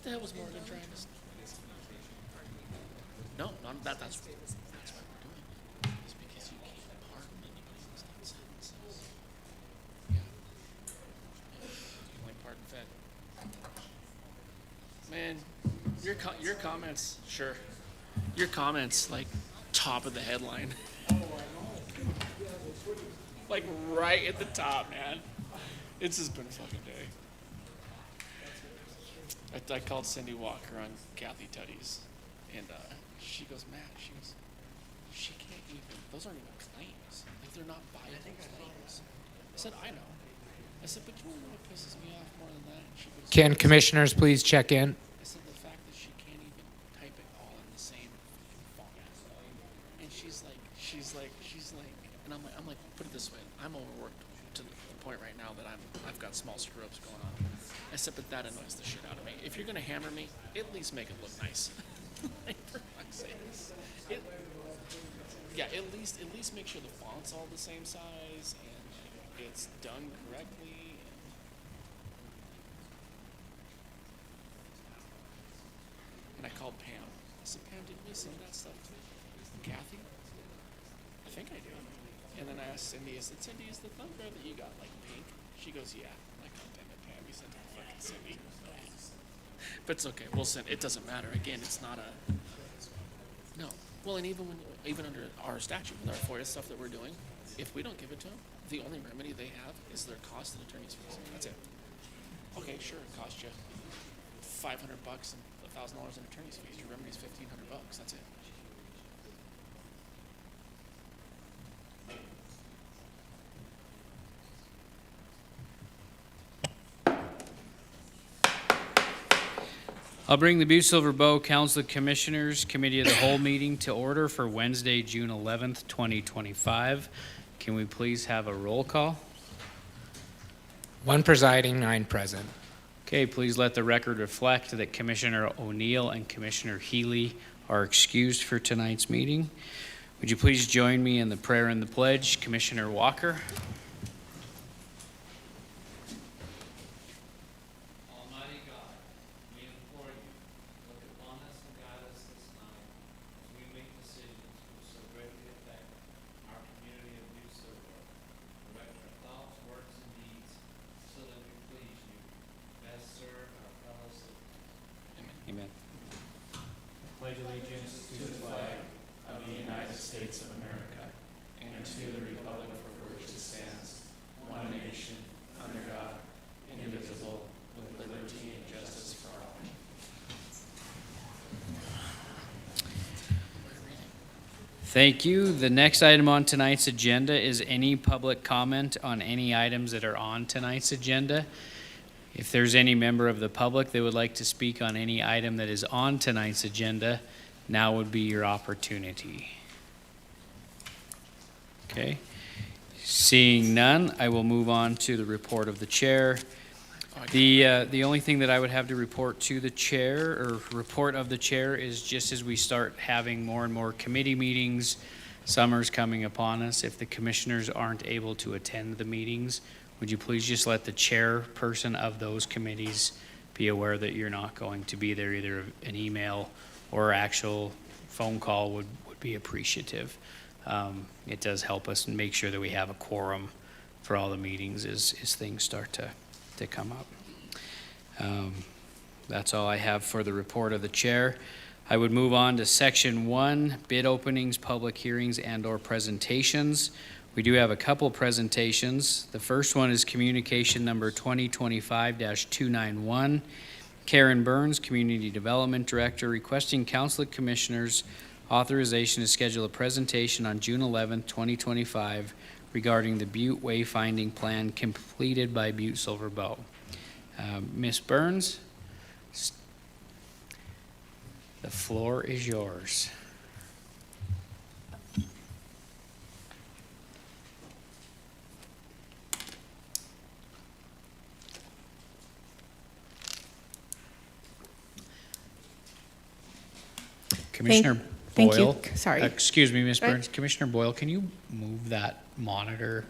the hell was Morgan trying to say? No, that's why we're doing it. It's because you can't pardon anybody who's not sentences. Yeah. You only pardon Fed. Man, your comments, sure. Your comments, like, top of the headline. Like, right at the top, man. It's just been a fucking day. I called Cindy Walker on Kathy Tuddy's, and she goes, Matt, she can't even, those aren't even claims. Like, they're not viable claims. I said, I know. I said, but you know what pisses me off more than that? She goes, Can commissioners please check in? I said, the fact that she can't even type it all in the same font. And she's like, and I'm like, put it this way, I'm overworked to the point right now that I've got small screw ups going on. I said, but that annoys the shit out of me. If you're gonna hammer me, at least make it look nice. Like, for fuck's sake. At least make sure the font's all the same size and like, it's done correctly. And I called Pam. I said, Pam, did we send that stuff to Kathy? I think I do. And then I asked Cindy, I said, Cindy, is the thumb drive that you got like pink? She goes, yeah. I'm like, oh, damn it, Pam, you sent it to fucking Cindy. But it's okay, we'll send, it doesn't matter. Again, it's not a, no. Well, and even under our statute, with our FOIA stuff that we're doing, if we don't give it to them, the only remedy they have is their cost and attorney's fees. That's it. Okay, sure, it costs you $500 and $1,000 in attorney's fees. Your remedy's $1,500. That's it. I'll bring the Butte-Silver Bow Council of Commissioners Committee of the Whole meeting to order for Wednesday, June 11th, 2025. Can we please have a roll call? One presiding, 9 present. Okay, please let the record reflect that Commissioner O'Neill and Commissioner Healy are excused for tonight's meeting. Would you please join me in the prayer and the pledge? Commissioner Walker. Amen. Pledge allegiance to the flag of the United States of America and to the republic for which it stands, one nation, under God, indivisible, with liberty and justice for all. Thank you. The next item on tonight's agenda is any public comment on any items that are on tonight's agenda. If there's any member of the public that would like to speak on any item that is on tonight's agenda, now would be your opportunity. Okay. Seeing none, I will move on to the report of the chair. The only thing that I would have to report to the chair or report of the chair is just as we start having more and more committee meetings, summer's coming upon us. If the commissioners aren't able to attend the meetings, would you please just let the chairperson of those committees be aware that you're not going to be there? Either an email or actual phone call would be appreciative. It does help us make sure that we have a quorum for all the meetings as things start to come up. That's all I have for the report of the chair. I would move on to section 1, bid openings, public hearings, and/or presentations. We do have a couple presentations. The first one is communication number 2025-291. Karen Burns, Community Development Director, requesting Council of Commissioners authorization to schedule a presentation on June 11th, 2025 regarding the Butte Wayfinding Plan completed by Butte-Silver Bow. Ms. Burns, the floor is yours. Commissioner Thank Boyle. you. Sorry. Excuse me, Ms. Right. Burns. Commissioner Boyle, can you move that monitor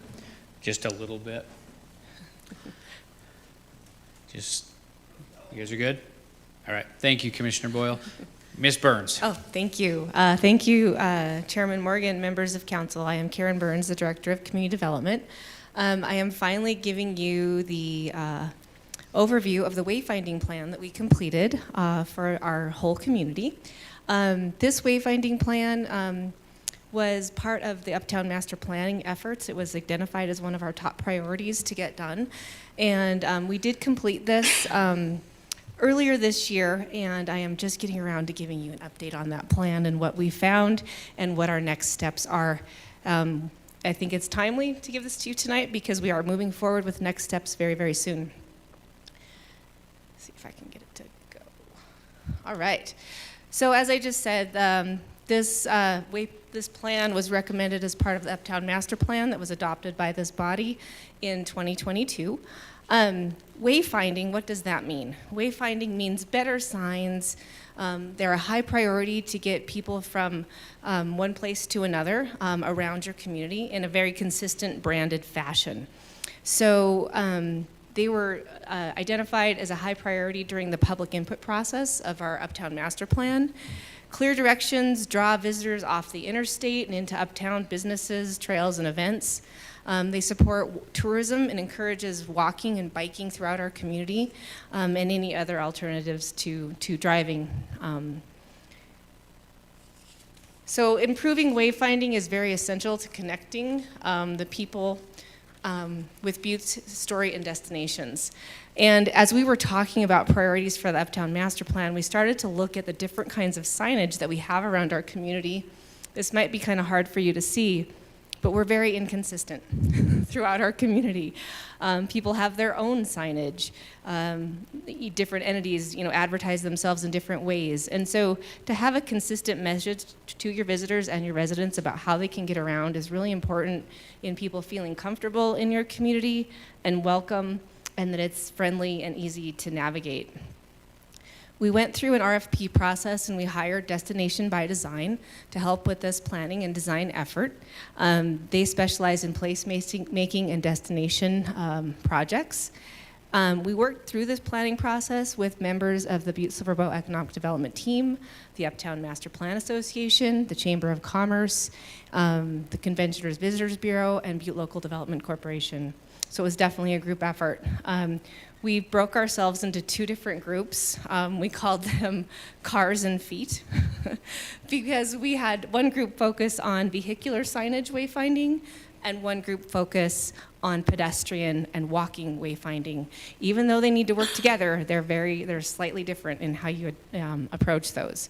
just a little bit? You guys are good? All right, thank you, Commissioner Boyle. Ms. Burns. Oh, thank you. Thank you, Chairman Morgan, members of council. I am Karen Burns, the Director of Community Development. I am finally giving you the overview of the wayfinding plan that we completed for our whole community. This wayfinding plan was part of the Uptown Master Planning efforts. It was identified as one of our top priorities to get done. And we did complete this earlier this year, and I am just getting around to giving you an update on that plan and what we found and what our next steps are. I think it's timely to give this to you tonight because we are moving forward with next steps very, very soon. Let's see if I can get it to go. All right. So as I just said, this plan was recommended as part of the Uptown Master Plan that was adopted by this body in 2022. Wayfinding, what does that mean? Wayfinding means better signs. They're a high priority to get people from one place to another around your community in a very consistent branded fashion. So they were identified as a high priority during the public input process of our Uptown Master Plan. Clear directions draw visitors off the interstate and into uptown businesses, trails, and events. They support tourism and encourages walking and biking throughout our community and any other alternatives to driving. So improving wayfinding is very essential to connecting the people with Butte's story and destinations. And as we were talking about priorities for the Uptown Master Plan, we started to look at the different kinds of signage that we have around our community. This might be kind of hard for you to see, but we're very inconsistent throughout our community. People have their own signage. Different entities, advertise themselves in different ways. And so to have a consistent message to your visitors and your residents about how they can get around is really important in people feeling comfortable in your community and welcome, and that it's friendly and easy to navigate. We went through an RFP process and we hired Destination by Design to help with this planning and design effort. They specialize in place-making and destination projects. We worked through this planning process with members of the Butte-Silver Economic Development Team, the Uptown Master Plan Association, the Chamber of Commerce, the Conventioners Visitors Bureau, and Butte Local Development Corporation. So it was definitely a group effort. We broke ourselves into two different groups. We called them Cars and Feet because we had one group focus on vehicular signage wayfinding and one group focus on pedestrian and walking wayfinding. Even though they need to work together, they're slightly different in how you approach those.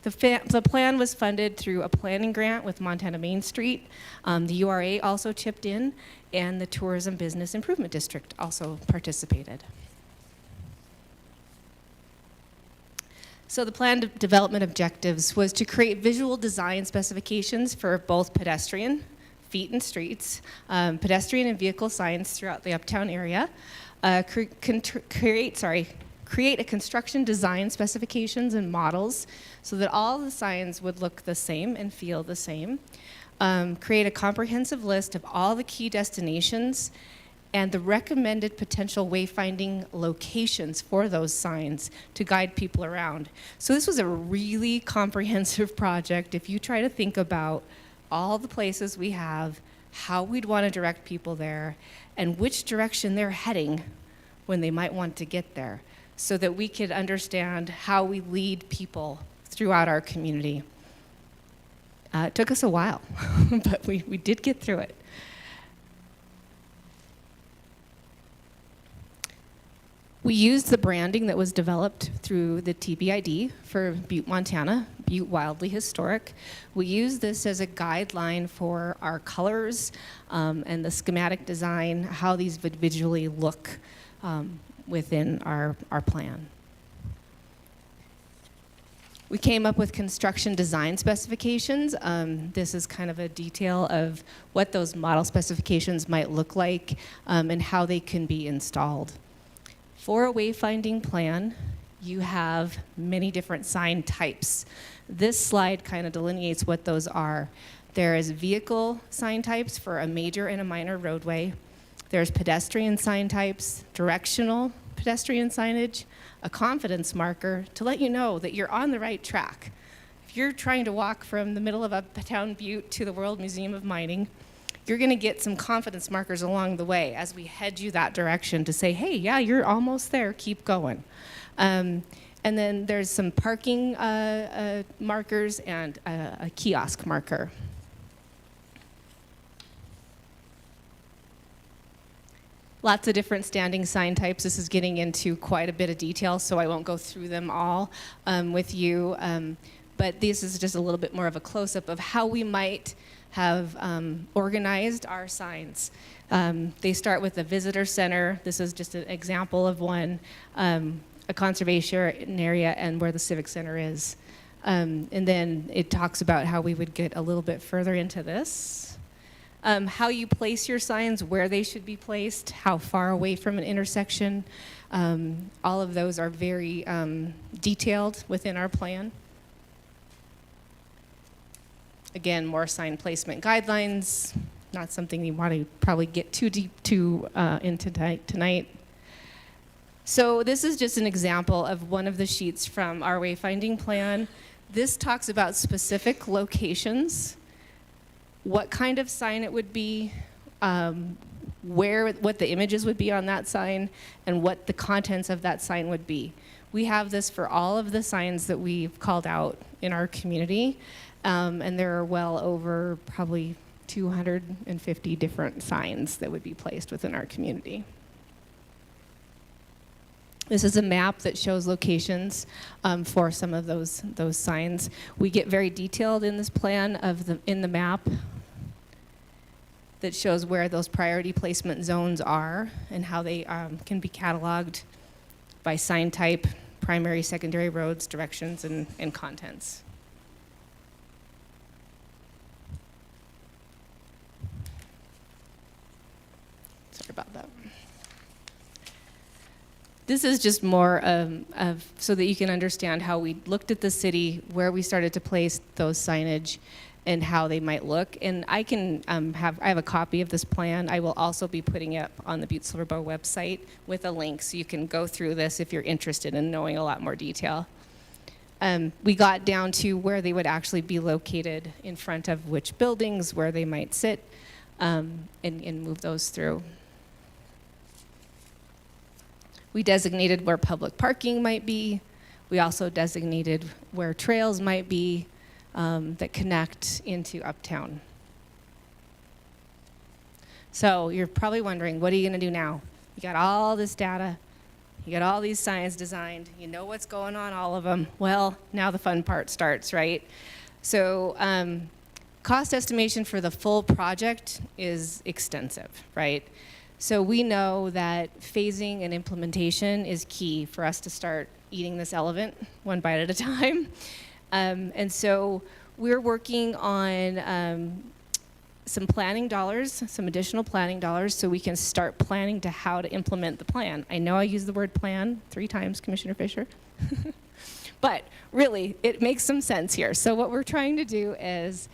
The plan was funded through a planning grant with Montana Main Street. The URA also chipped in, and the Tourism Business Improvement District also participated. So the planned development objectives was to create visual design specifications for both pedestrian, feet and streets, pedestrian and vehicle signs throughout the uptown area, create a construction design specifications and models so that all the signs would look the same and feel the same, create a comprehensive list of all the key destinations and the recommended potential wayfinding locations for those signs to guide people around. So this was a really comprehensive project. If you try to think about all the places we have, how we'd want to direct people there, and which direction they're heading when they might want to get there, so that we could understand how we lead people throughout our community. It took us a while, but we did get through it. We used the branding that was developed through the TBID for Butte, Montana, Butte Wildly Historic. We used this as a guideline for our colors and the schematic design, how these would visually look within our plan. We came up with construction design specifications. This is kind of a detail of what those model specifications might look like and how they can be installed. For a wayfinding plan, you have many different sign types. This slide kind of delineates what those are. There is vehicle sign types for a major and a minor roadway. There's pedestrian sign types, directional pedestrian signage, a confidence marker to let you know that you're on the right track. If you're trying to walk from the middle of Uptown Butte to the World Museum of Mining, you're going to get some confidence markers along the way as we head you that direction to say, hey, yeah, you're almost there, keep going. And then there's some parking markers and a kiosk marker. Lots of different standing sign types. This is getting into quite a bit of detail, so I won't go through them all with you. But this is just a little bit more of a close-up of how we might have organized our signs. They start with the visitor center. This is just an example of one, a conservation area, and where the civic center is. And then it talks about how we would get a little bit further into this. How you place your signs, where they should be placed, how far away from an intersection. All of those are very detailed within our plan. Again, more sign placement guidelines, not something you want to probably get too deep into tonight. So this is just an example of one of the sheets from our wayfinding plan. This talks about specific locations, what kind of sign it would be, what the images would be on that sign, and what the contents of that sign would be. We have this for all of the signs that we've called out in our community, and there are well over probably 250 different signs that would be placed within our community. This is a map that shows locations for some of those signs. We get very detailed in this plan in the map that shows where those priority placement zones are and how they can be cataloged by sign type, primary, secondary roads, directions, and contents. Sorry about that. This is just more of so that you can understand how we looked at the city, where we started to place those signage, and how they might look. And I can I have a copy of this plan. I will also be putting it up on the Butte-Silver website with a link, so you can go through this if you're interested in knowing a lot more detail. We got down to where they would actually be located in front of which buildings, where they might sit, and move those through. We designated where public parking might be. We also designated where trails might be that connect into Uptown. So you're probably wondering, what are you going to do now? You got all this data. You got all these signs designed. You know what's going on, all of them. Well, now the fun part starts, right? So cost estimation for the full project is extensive, right? So we know that phasing and implementation is key for us to start eating this elephant one bite at a time. And so we're working on some planning dollars, some additional planning dollars, so we can start planning to how to implement the plan. I know I used the word plan 3 times, Commissioner Fisher. But really, it makes some sense here. So what we're trying to do is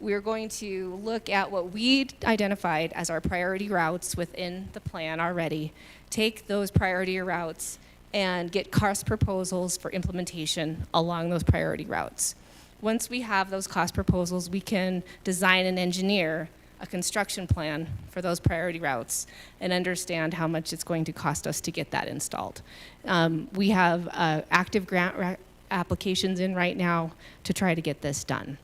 we're going to look at what we identified as our priority routes within the plan already, take those priority routes and get cost proposals for implementation along those priority routes. Once we have those cost proposals, we can design and engineer a construction plan for those priority routes and understand how much it's going to cost us to get that installed. We have active grant applications in right now to try to get this done.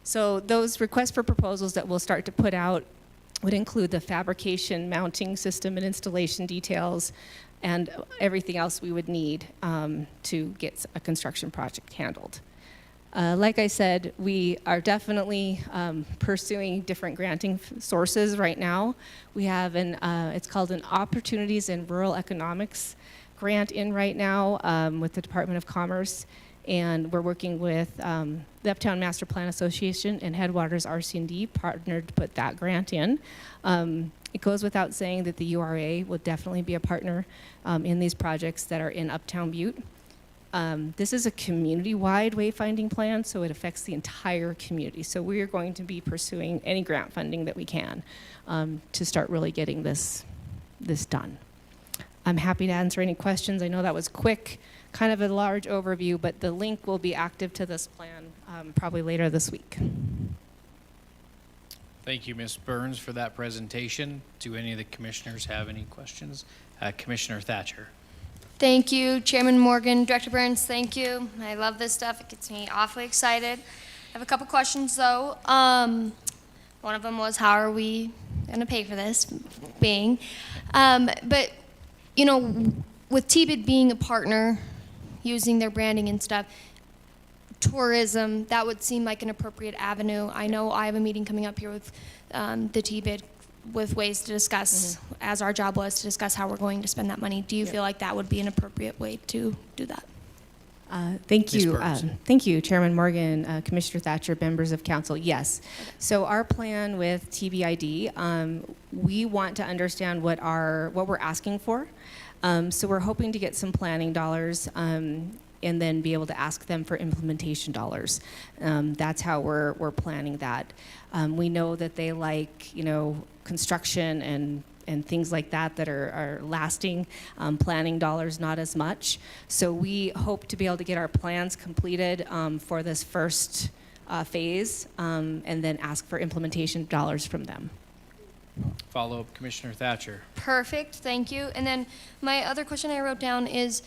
So those requests for proposals that we'll start to put out would include the fabrication, mounting system, and installation details, and everything else we would need to get a construction project handled. Like I said, we are definitely pursuing different granting sources right now. We have it's called an Opportunities in Rural Economics grant in right now with the Department of Commerce. And we're working with the Uptown Master Plan Association and Headwaters RC&D partnered to put that grant in. It goes without saying that the URA will definitely be a partner in these projects that are in Uptown Butte. This is a community-wide wayfinding plan, so it affects the entire community. So we are going to be pursuing any grant funding that we can to start really getting this done. I'm happy to answer any questions. I know that was quick, kind of a large overview, but the link will be active to this plan probably later this week. Thank you, Ms. Burns, for that presentation. Do any of the commissioners have any questions? Commissioner Thatcher. Thank you, Chairman Morgan, Director Burns, thank you. I love this stuff. It gets me awfully excited. I have a couple questions, though. One of them was, how are we going to pay for this being? But, you know, with TBID being a partner, using their branding and stuff, tourism, that would seem like an appropriate avenue. I know I have a meeting coming up here with the TBID with ways to discuss, as our job was, to discuss how we're going to spend that money. Do you feel like that would be an appropriate way to do that? Thank Ms. you. Burns. Thank you, Chairman Morgan, Commissioner Thatcher, members of council. Yes. So our plan with TBID, we want to understand what we're asking for. So we're hoping to get some planning dollars and then be able to ask them for implementation dollars. That's how we're planning that. We know that they like, construction and things like that are lasting. Planning dollars, not as much. So we hope to be able to get our plans completed for this first phase and then ask for implementation dollars from them. Follow-up, Commissioner Thatcher. Perfect, thank you. And then my other question I wrote down is,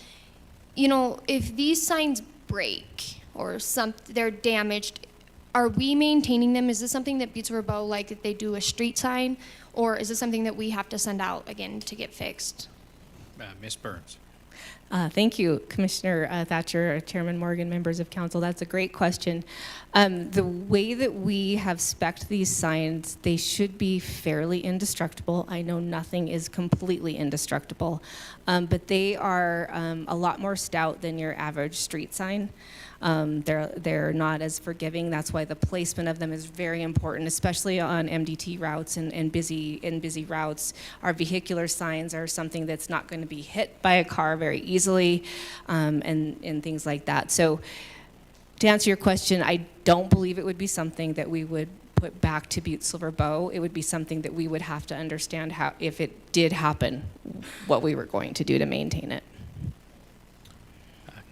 if these signs break or they're damaged, are we maintaining them? Is this something that Butte-Silver Bow, like if they do a street sign, or is this something that we have to send out again to get fixed? Ms. Burns. Thank you, Commissioner Thatcher, Chairman Morgan, members of council. That's a great question. The way that we have spec'd these signs, they should be fairly indestructible. I know nothing is completely indestructible, but they are a lot more stout than your average street sign. They're not as forgiving. That's why the placement of them is very important, especially on MDT routes and busy routes. Our vehicular signs are something that's not going to be hit by a car very easily, and things like that. So, to answer your question, I don't believe it would be something that we would put back to Butte-Silver Bow. It would be something that we would have to understand how, if it did happen, what we were going to do to maintain it.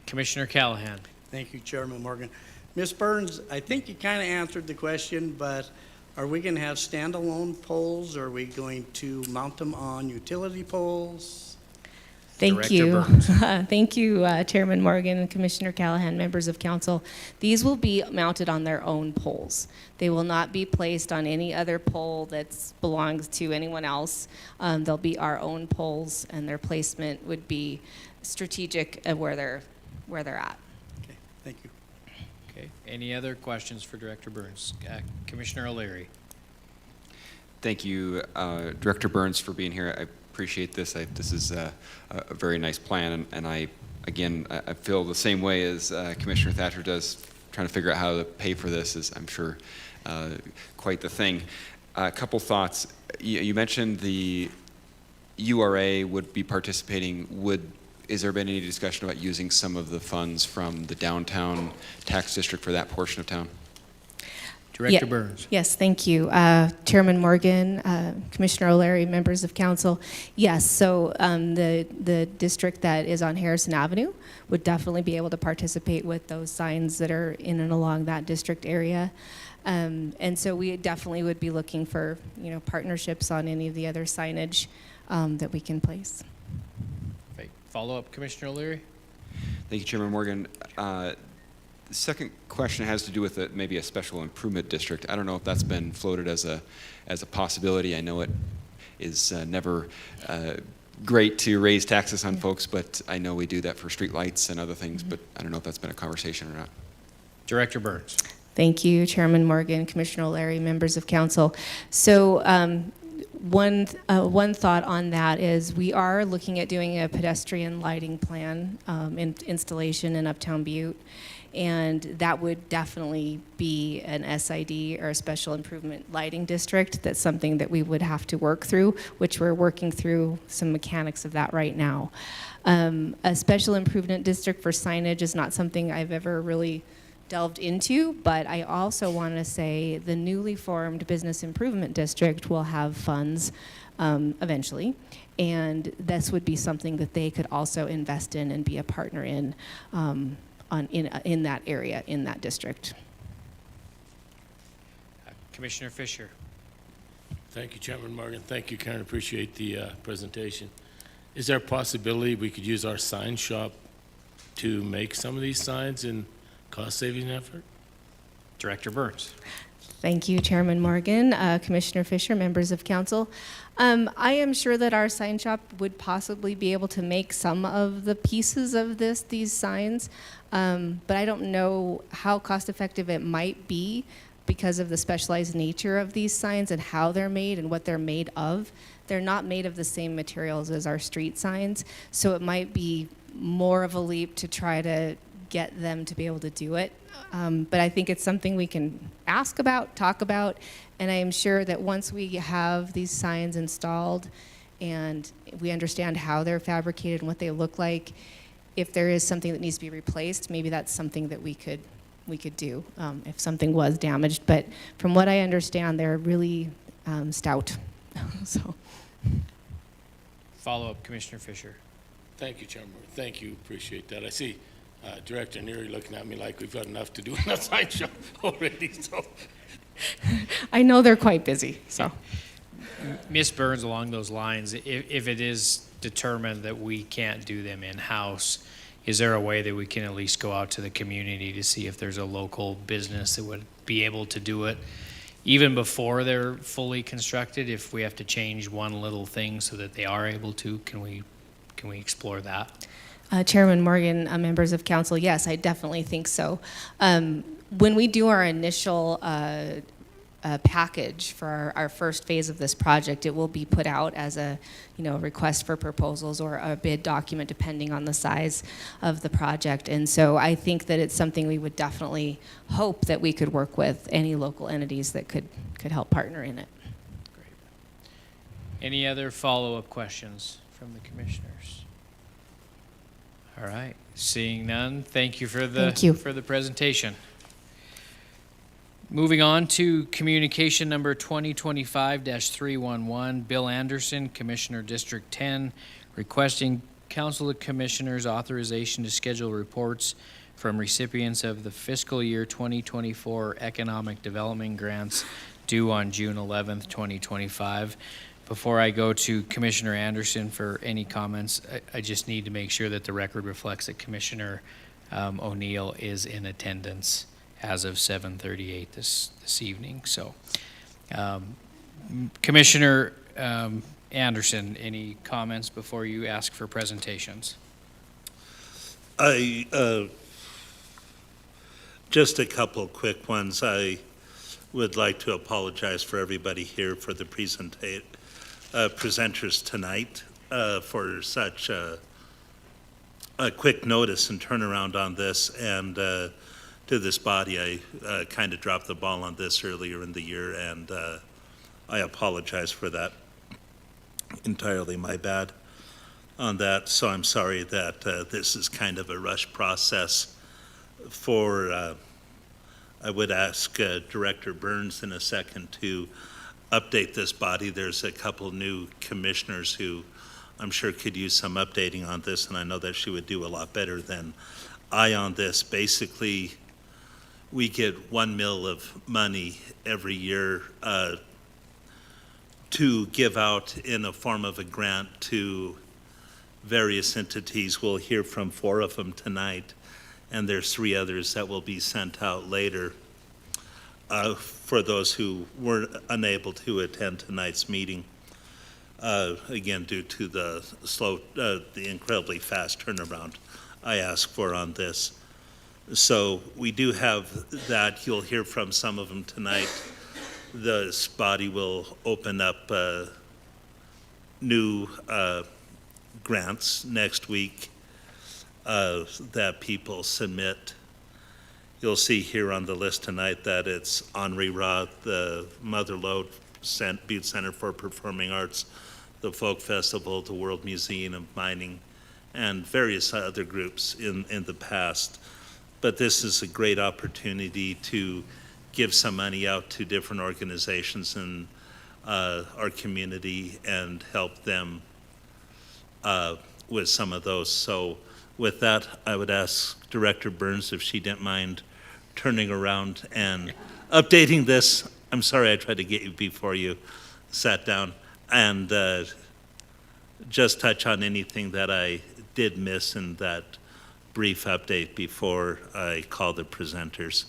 Commissioner Callahan. Thank you, Chairman Morgan. Ms. Burns, I think you kind of answered the question, but are we going to have standalone poles? Or are we going to mount them on utility poles? Thank Director you. Burns. Thank you, Chairman Morgan and Commissioner Callahan, members of council. These will be mounted on their own poles. They will not be placed on any other pole that belongs to anyone else. They'll be our own poles, and their placement would be strategic at where they're at. Okay, thank you. Okay. Any other questions for Director Burns? Commissioner O'Leary. Thank you, Director Burns, for being here. I appreciate this. This is a very nice plan, and I feel the same way as Commissioner Thatcher does. Trying to figure out how to pay for this is, I'm sure, quite the thing. A couple thoughts. You mentioned the URA would be participating. Is there been any discussion about using some of the funds from the downtown tax district for that portion of town? Director Burns. Yes, thank you. Chairman Morgan, Commissioner O'Leary, members of council. Yes, so the district that is on Harrison Avenue would definitely be able to participate with those signs that are in and along that district area. And so we definitely would be looking for, partnerships on any of the other signage that we can place. Okay. Follow-up, Commissioner O'Leary. Thank you, Chairman Morgan. The second question has to do with maybe a special improvement district. I don't know if that's been floated as a possibility. I know it is never great to raise taxes on folks, but I know we do that for street lights and other things, but I don't know if that's been a conversation or not. Director Burns. Thank you, Chairman Morgan, Commissioner O'Leary, members of council. So one thought on that is we are looking at doing a pedestrian lighting plan installation in Uptown Butte. And that would definitely be an SID or a special improvement lighting district. That's something that we would have to work through, which we're working through some mechanics of that right now. A special improvement district for signage is not something I've ever really delved into, but I also want to say the newly formed business improvement district will have funds eventually. and this would be something that they could also invest in and be a partner in, in that area, in that district. Commissioner Fisher. Thank you, Chairman Morgan. Thank you, Karen. Appreciate the presentation. Is there a possibility we could use our sign shop to make some of these signs in cost-saving effort? Director Burns. Thank you, Chairman Morgan, Commissioner Fisher, members of council. I am sure that our sign shop would possibly be able to make some of the pieces of these signs, but I don't know how cost-effective it might be because of the specialized nature of these signs and how they're made and what they're made of. They're not made of the same materials as our street signs, so it might be more of a leap to try to get them to be able to do it. But I think it's something we can ask about, talk about, and I am sure that once we have these signs installed and we understand how they're fabricated and what they look like, if there is something that needs to be replaced, maybe that's something that we could do if something was damaged. But from what I understand, they're really stout. So. Follow-up, Commissioner Fisher. Thank you, Chairman. Thank you. Appreciate that. I see Director Neary looking at me like we've got enough to do in the sign shop already. So I know they're quite busy. So. Ms. Burns, along those lines, if it is determined that we can't do them in-house, is there a way that we can at least go out to the community to see if there's a local business that would be able to do it even before they're fully constructed? If we have to change one little thing so that they are able to, can we explore that? Chairman Morgan, members of council, yes, I definitely think so. When we do our initial package for our first phase of this project, it will be put out as a request for proposals or a bid document depending on the size of the project. And so I think that it's something we would definitely hope that we could work with any local entities that could help partner in it. Great. Any other follow-up questions from the commissioners? All right, seeing none, thank you for the presentation. Moving on to communication number 2025-311, Bill Anderson, Commissioner District 10, requesting Council of Commissioners authorization to schedule reports from recipients of the fiscal year 2024 economic development grants due on June 11th, 2025. Before I go to Commissioner Anderson for any comments, I just need to make sure that the record reflects that Commissioner O'Neill is in attendance as of 7:38 this evening. So, Commissioner Anderson, any comments before you ask for presentations? Just a couple quick ones. I would like to apologize for everybody here for the presenters tonight for such a quick notice and turnaround on this, and to this body, I kind of dropped the ball on this earlier in the year, and I apologize for that. Entirely my bad on that, so I'm sorry that this is kind of a rush process for, I would ask Director Burns in a second to update this body. There's a couple new commissioners who I'm sure could use some updating on this, and I know that she would do a lot better than I on this. Basically, we get $1 million of money every year to give out in a form of a grant to various entities. We'll hear from 4 of them tonight, and there's 3 others that will be sent out later for those who were unable to attend tonight's meeting. Again, due to the incredibly fast turnaround I asked for on this. So we do have that. You'll hear from some of them tonight. This body will open up new grants next week that people submit. You'll see here on the list tonight that it's Henri Roth, the Mother Lode Butte Center for Performing Arts, the Folk Festival, the World Museum of Mining, and various other groups in the past. But this is a great opportunity to give some money out to different organizations in our community and help them with some of those. So with that, I would ask Director Burns if she didn't mind turning around and updating this. I'm sorry I tried to get you before you sat down. And just touch on anything that I did miss in that brief update before I call the presenters.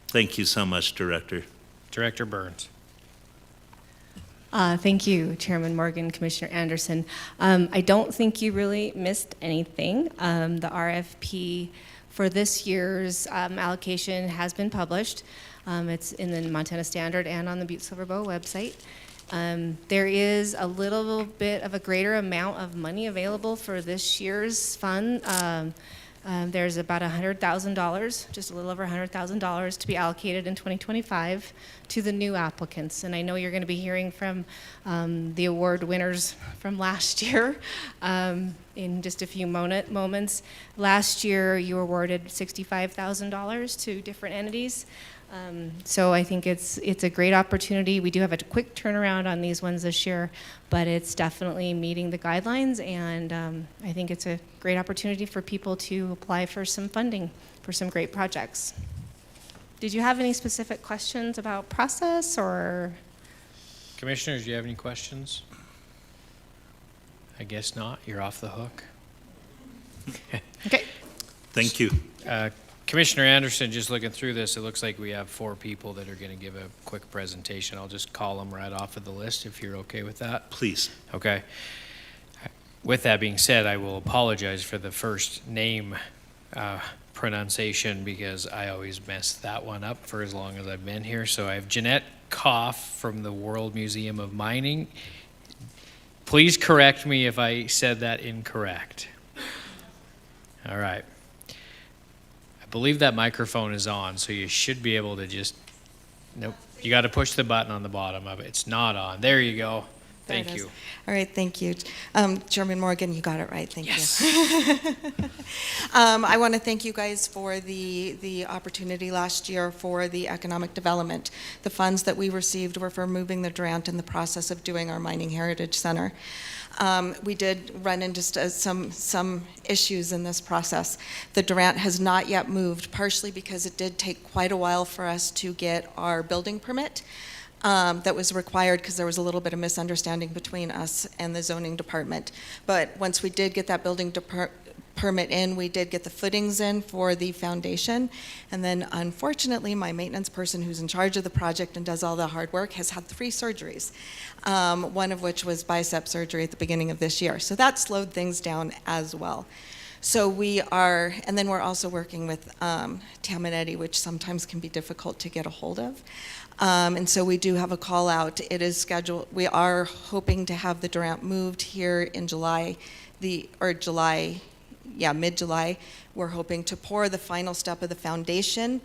Thank you so much, Director. Director Burns. Thank you, Chairman Morgan, Commissioner Anderson. I don't think you really missed anything. The RFP for this year's allocation has been published. It's in the Montana Standard and on the Butte-Silver website. There is a little bit of a greater amount of money available for this year's fund. There's about $100,000, just a little over $100,000 to be allocated in 2025 to the new applicants. And I know you're going to be hearing from the award winners from last year in just a few moments. Last year, you were awarded $65,000 to different entities. So I think it's a great opportunity. We do have a quick turnaround on these ones this year, but it's definitely meeting the guidelines, and I think it's a great opportunity for people to apply for some funding for some great projects. Did you have any specific questions about process or? Commissioners, do you have any questions? I guess not. You're off the hook. Okay. Thank you. Commissioner Anderson, just looking through this, it looks like we have 4 people that are going to give a quick presentation. I'll just call them right off of the list if you're okay with that. Please. Okay. With that being said, I will apologize for the first name pronunciation because I always mess that one up for as long as I've been here. So I have Jeanette Koff from the World Museum of Mining. Please correct me if I said that incorrect. All right. I believe that microphone is on, so you should be able to just, nope, you got to push the button on the bottom of it. It's not on. There you go. Thank you. All right, thank you. Chairman Morgan, you got it right. Thank Yes. you. I want to thank you guys for the opportunity last year for the economic development. The funds that we received were for moving the Durant in the process of doing our Mining Heritage Center. We did run into some issues in this process. The Durant has not yet moved, partially because it did take quite a while for us to get our building permit. That was required because there was a little bit of misunderstanding between us and the zoning department. But once we did get that building permit in, we did get the footings in for the foundation. And then unfortunately, my maintenance person who's in charge of the project and does all the hard work has had 3 surgeries, one of which was bicep surgery at the beginning of this year. So that slowed things down as well. So we are, and then we're also working with Taminetti, which sometimes can be difficult to get a hold of. And so we do have a call out. It is scheduled. We are hoping to have the Durant moved here in mid-July. We're hoping to pour the final step of the foundation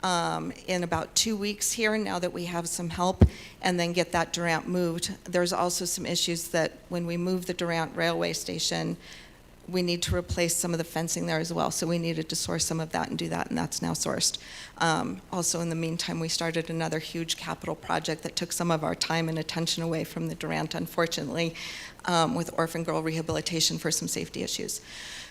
in about 2 weeks here, now that we have some help, and then get that Durant moved. There's also some issues that when we move the Durant railway station, we need to replace some of the fencing there as well. So we needed to source some of that and do that, and that's now sourced. Also, in the meantime, we started another huge capital project that took some of our time and attention away from the Durant, unfortunately, with orphan girl rehabilitation for some safety issues.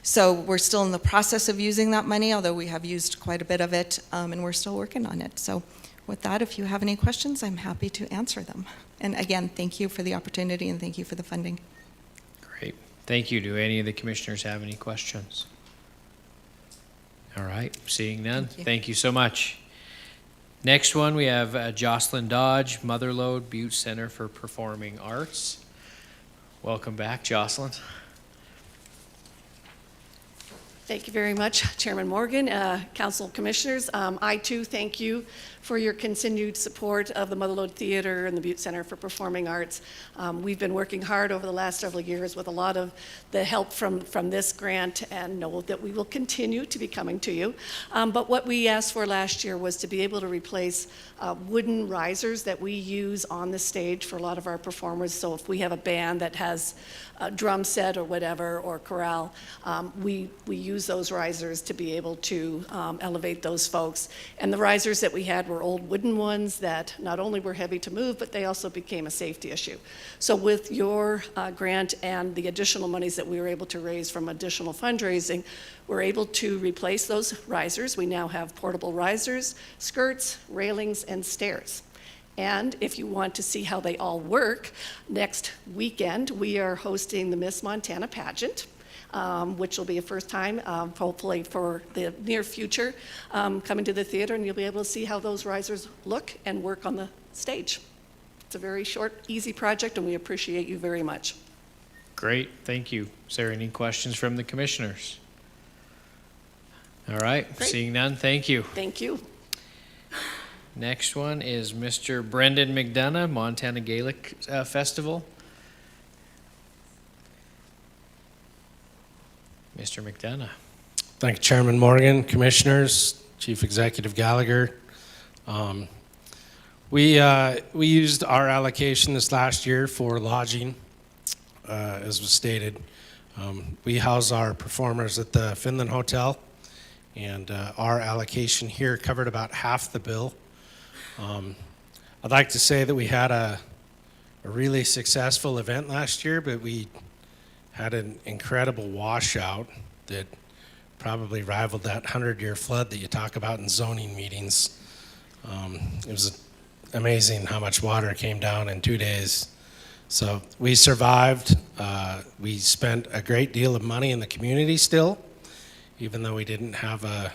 So we're still in the process of using that money, although we have used quite a bit of it, and we're still working on it. So with that, if you have any questions, I'm happy to answer them. And again, thank you for the opportunity and thank you for the funding. Great. Thank you. Do any of the commissioners have any questions? All right. Seeing none. Thank you so much. Next one, we have Jocelyn Dodge, Motherlode, Butte Center for Performing Arts. Welcome back, Jocelyn. Thank you very much, Chairman Morgan, Council Commissioners. I too thank you for your continued support of the Motherlode Theater and the Butte Center for Performing Arts. We've been working hard over the last several years with a lot of the help from this grant, and know that we will continue to be coming to you. But what we asked for last year was to be able to replace wooden risers that we use on the stage for a lot of our performers. So if we have a band that has a drum set or whatever, or chorale, we use use those risers to be able to elevate those folks. And the risers that we had were old wooden ones that not only were heavy to move, but they also became a safety issue. So with your grant and the additional monies that we were able to raise from additional fundraising, we're able to replace those risers. We now have portable risers, skirts, railings, and stairs. And if you want to see how they all work, next weekend we are hosting the Miss Montana pageant, which will be a first time, hopefully for the near future, coming to the theater, and you'll be able to see how those risers look and work on the stage. It's a very short, easy project, and we appreciate you very much. Great, thank you. Is there any questions from the commissioners? All right, Great. seeing none, thank you. Thank you. Next one is Mr. Brendan McDonough, Montana Gaelic Festival. Mr. McDonough. Thank you, Chairman Morgan, Commissioners, Chief Executive Gallagher. We used our allocation this last year for lodging, as was stated. We house our performers at the Finland Hotel, and our allocation here covered about half the bill. I'd like to say that we had a really successful event last year, but we had an incredible washout that probably rivaled that 100-year flood that you talk about in zoning meetings. It was amazing how much water came down in 2 days. So we survived. We spent a great deal of money in the community still, even though we didn't have a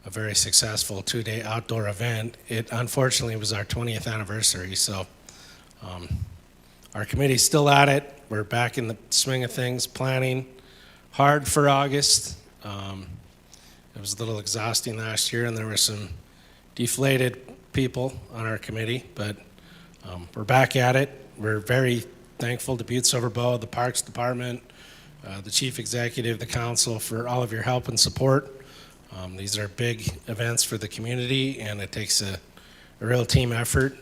very successful 2-day outdoor event. It unfortunately was our 20th anniversary, so our committee's still at it. We're back in the swing of things, planning hard for August. It was a little exhausting last year, and there were some deflated people on our committee, but we're back at it. We're very thankful to Butte-Silver, the Parks Department, the Chief Executive, the Council for all of your help and support. These are big events for the community, and it takes a real team effort.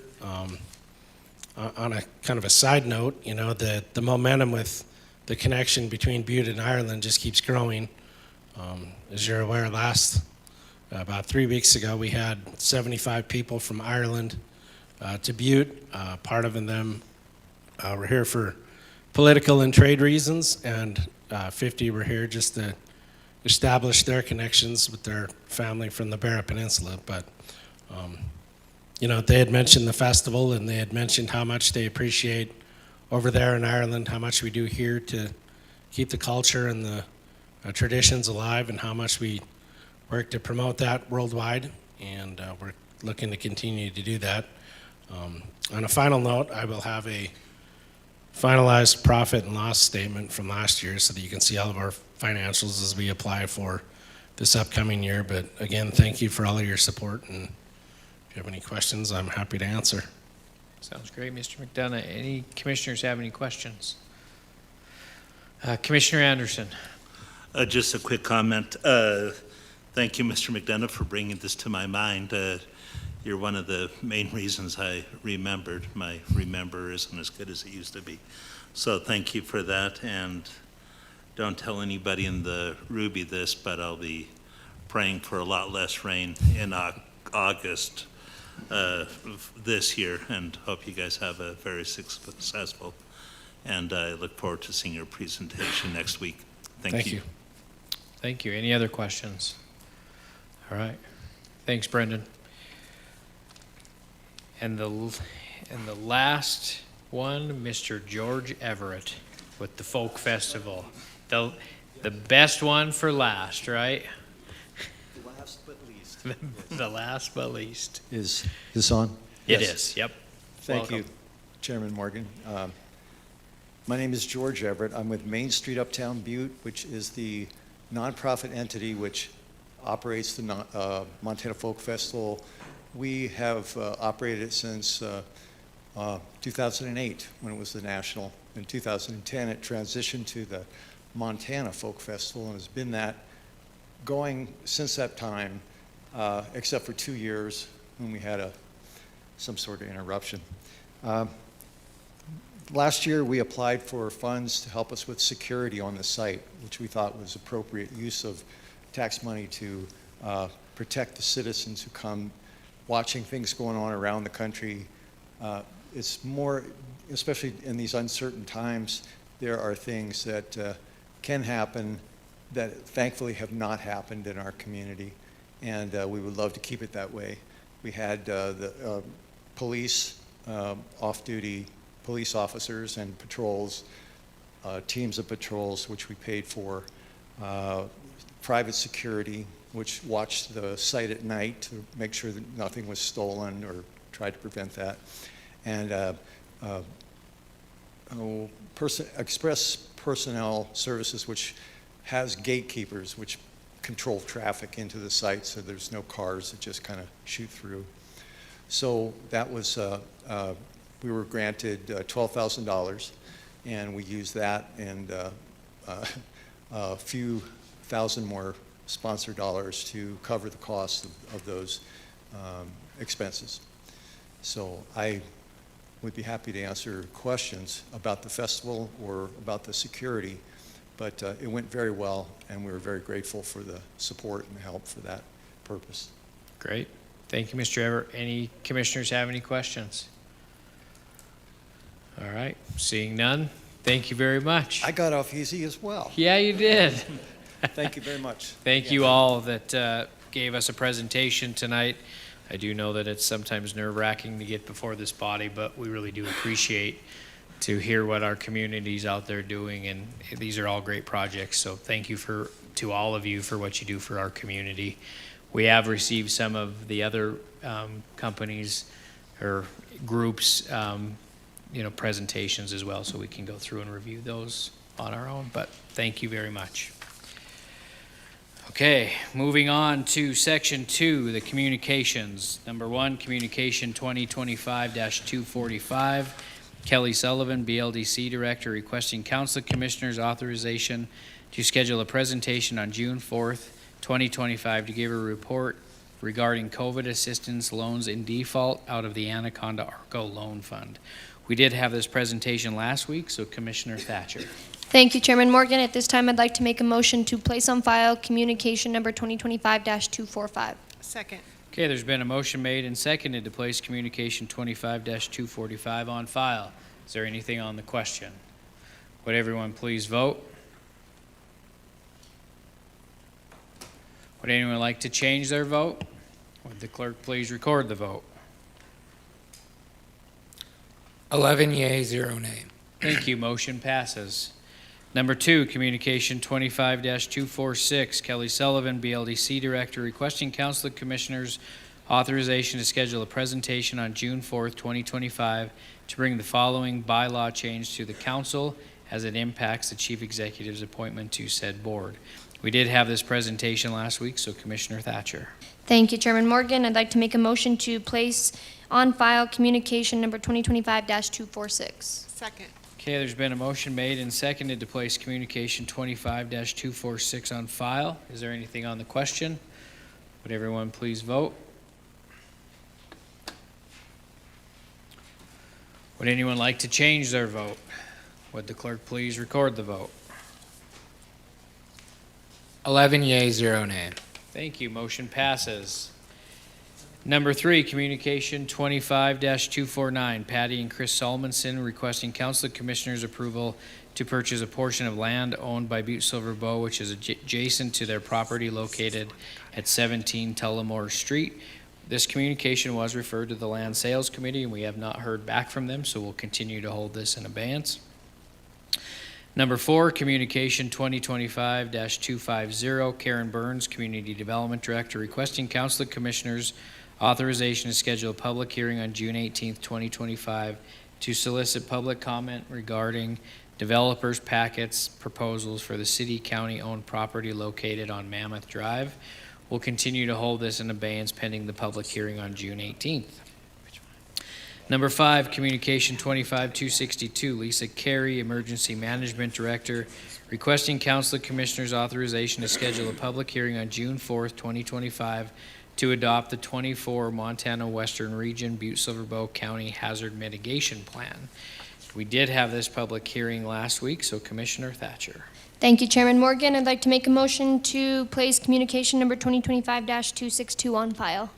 On a kind of a side note, you know, the momentum with the connection between Butte and Ireland just keeps growing. As you're aware, about 3 weeks ago, we had 75 people from Ireland to Butte. Part of them were here for political and trade reasons, and 50 were here just to establish their connections with their family from the Barra Peninsula. But you know, they had mentioned the festival, and they had mentioned how much they appreciate over there in Ireland, how much we do here to keep the culture and the traditions alive, and how much we work to promote that worldwide, and we're looking to continue to do that. On a final note, I will have a finalized profit and loss statement from last year so that you can see all of our financials as we apply for this upcoming year. But again, thank you for all of your support, and if you have any questions, I'm happy to answer. Sounds great, Mr. McDonough. Any commissioners have any questions? Commissioner Anderson. Just a quick comment. Thank you, Mr. McDonough, for bringing this to my mind. You're one of the main reasons I remembered. My remember isn't as good as it used to be. So thank you for that, and don't tell anybody in the Ruby this, but I'll be praying for a lot less rain in August this year, and hope you guys have a very successful, and I look forward to seeing your presentation next week. Thank you. Thank you. Any other questions? All right. Thanks, Brendan. And the last one, Mr. George Everett with the Folk Festival. The best one for last, right? The last but least. The last but least. Is this on? It Yes. is, yep. Thank Welcome. you, Chairman Morgan. My name is George Everett. I'm with Main Street Uptown Butte, which is the nonprofit entity which operates the Montana Folk Festival. We have operated it since 2008, when it was the national. In 2010, it transitioned to the Montana Folk Festival, and has been that going since that time, except for 2 years when we had some sort of interruption. Last year, we applied for funds to help us with security on the site, which we thought was appropriate use of tax money to protect the citizens who come watching things going on around the country. It's more, especially in these uncertain times, there are things that can happen that thankfully have not happened in our community, and we would love to keep it that way. We had the police, off-duty police officers and patrols, teams of patrols, which we paid for, private security, which watched the site at night to make sure that nothing was stolen or tried to prevent that, and express personnel services, which has gatekeepers, which control traffic into the site so there's no cars that just kind of shoot through. So that was, we were granted $12,000, and we used that and a few thousand more sponsor dollars to cover the cost of those expenses. So I would be happy to answer questions about the festival or about the security, but it went very well, and we were very grateful for the support and help for that purpose. Great. Thank you, Mr. Everett. Any commissioners have any questions? All right, seeing none, thank you very much. I got off easy as well. Yeah, you did. Thank you very much. Thank you all that gave us a presentation tonight. I do know that it's sometimes nerve-wracking to get before this body, but we really do appreciate to hear what our community's out there doing, and these are all great projects, so thank you to all of you for what you do for our community. We have received some of the other companies or groups, presentations as well, so we can go through and review those on our own, but thank you very much. Okay, moving on to section 2, the communications. Number 1, communication 2025-245. Kelly Sullivan, BLDC Director, requesting Council Commissioners authorization to schedule a presentation on June 4th, 2025 to give a report regarding COVID assistance loans in default out of the Anaconda Arco Loan Fund. We did have this presentation last week, so Commissioner Thatcher. Thank you, Chairman Morgan. At this time, I'd like to make a motion to place on file communication number 2025-245. Second. Okay, there's been a motion made and seconded to place communication 25-245 on file. Is there anything on the question? Would everyone please vote? Would anyone like to change their vote? Would the clerk please record the vote? 11 yea, 0 nay. Thank you. Motion passes. Number 2, communication 25-246, Kelly Sullivan, BLDC Director, requesting Council of Commissioners authorization to schedule a presentation on June 4th, 2025 to bring the following bylaw change to the Council as it impacts the Chief Executive's appointment to said board. We did have this presentation last week, so Commissioner Thatcher. Thank you, Chairman Morgan. I'd like to make a motion to place on file communication number 2025-246. Second. Okay, there's been a motion made and seconded to place communication 25-246 on file. Is there anything on the question? Would everyone please vote? Would anyone like to change their vote? Would the clerk please record the vote? 11 yea, 0 nay. Thank you. Motion passes. Number 3, communication 25-249, Patty and Chris Solmonson requesting Council of Commissioners approval to purchase a portion of land owned by Butte-Silver Bow, which is adjacent to their property located at 17 Tullamore Street. This communication was referred to the Land Sales Committee, and we have not heard back from them, so we'll continue to hold this in abeyance. Number 4, communication 2025-250, Karen Burns, Community Development Director, requesting Council of Commissioners authorization to schedule a public hearing on June 18th, 2025 to solicit public comment regarding developers' packets proposals for the city county-owned property located on Mammoth Drive. We'll continue to hold this in abeyance pending the public hearing on June 18th. Number 5, communication 25-262, Lisa Carey, Emergency Management Director, requesting Council of Commissioners authorization to schedule a public hearing on June 4th, 2025 to adopt the 24 Montana Western Region Butte-Silver Bow County Hazard Mitigation Plan. We did have this public hearing last week, so Commissioner Thatcher. Thank you, Chairman Morgan. I'd like to make a motion to place communication number 2025-262 on file.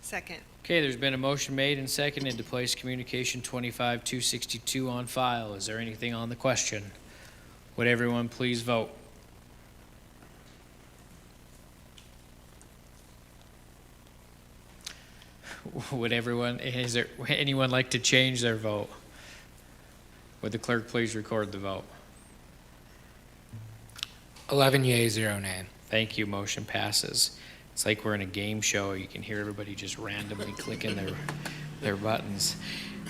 Second. Okay, there's been a motion made and seconded to place communication 25-262 on file. Is there anything on the question? Would everyone please vote? Is there anyone like to change their vote? Would the clerk please record the vote? 11 yeas, 0 nay. Thank you, motion passes. It's like we're in a game show. You can hear everybody just randomly clicking their buttons.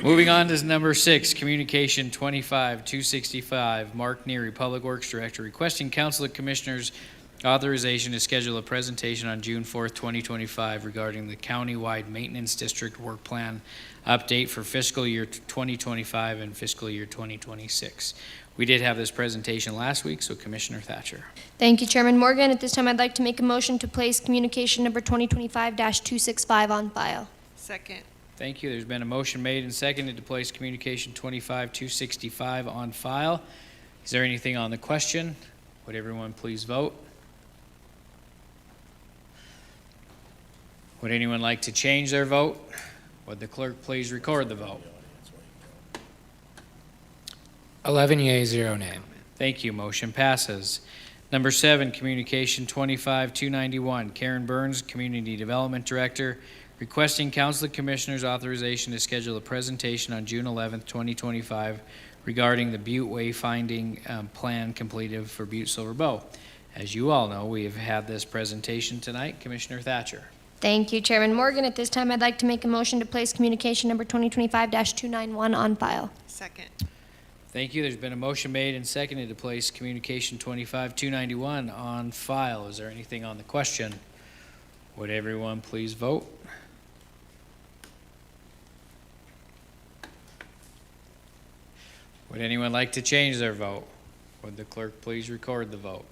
Moving on to number 6, communication 25-265, Mark Neary, Public Works Director, requesting Council of Commissioners authorization to schedule a presentation on June 4th, 2025 regarding the countywide maintenance district work plan update for fiscal year 2025 and fiscal year 2026. We did have this presentation last week, so Commissioner Thatcher. Thank you, Chairman Morgan. At this time, I'd like to make a motion to place communication number 2025-265 on file. Second. Thank you. There's been a motion made and seconded to place communication 25-265 on file. Is there anything on the question? Would everyone please vote? Would anyone like to change their vote? Would the clerk please record the vote? 11 yeas, 0 nay. Thank you. Motion passes. Number 7, communication 25-291, Karen Burns, Community Development Director, requesting Council of Commissioners authorization to schedule a presentation on June 11th, 2025 regarding the Butte wayfinding plan completed for Butte-Silver Bow. As you all know, we have had this presentation tonight. Commissioner Thatcher. Thank you, Chairman Morgan. At this time, I'd like to make a motion to place communication number 2025-291 on file. Second. Thank you. There's been a motion made and seconded to place communication 25-291 on file. Is there anything on the question? Would everyone please vote? Would anyone like to change their vote? Would the clerk please record the vote?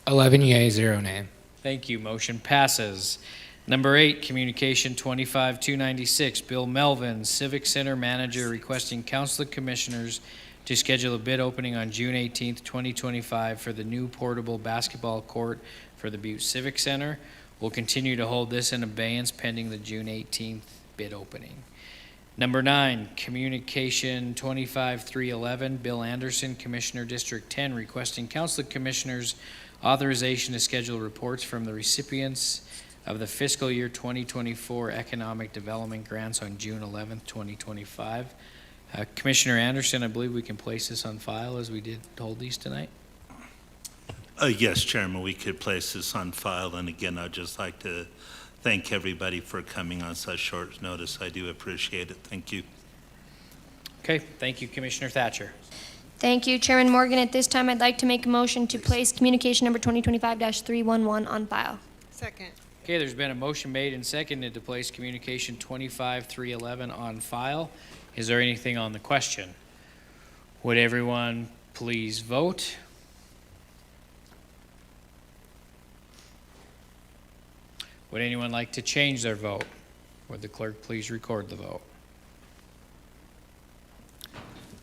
11 yeas, 0 nay. Thank you. Motion passes. Number 8, communication 25-296, Bill Melvin, Civic Center Manager, requesting Council of Commissioners to schedule a bid opening on June 18th, 2025 for the new portable basketball court for the Butte Civic Center. We'll continue to hold this in abeyance pending the June 18th bid opening. Number 9, communication 25-311, Bill Anderson, Commissioner District 10, requesting Council of Commissioners authorization to schedule reports from the recipients of the fiscal year 2024 economic development grants on June 11th, 2025. Commissioner Anderson, I believe we can place this on file as we did hold these tonight. Yes, Chairman, we could place this on file. And again, I'd just like to thank everybody for coming on such short notice. I do appreciate it. Thank you. Okay, thank you, Commissioner Thatcher. Thank you, Chairman Morgan. At this time, I'd like to make a motion to place communication number 2025-311 on file. Second. Okay, there's been a motion made and seconded to place communication 25-311 on file. Is there anything on the question? Would everyone please vote? Would anyone like to change their vote? Would the clerk please record the vote?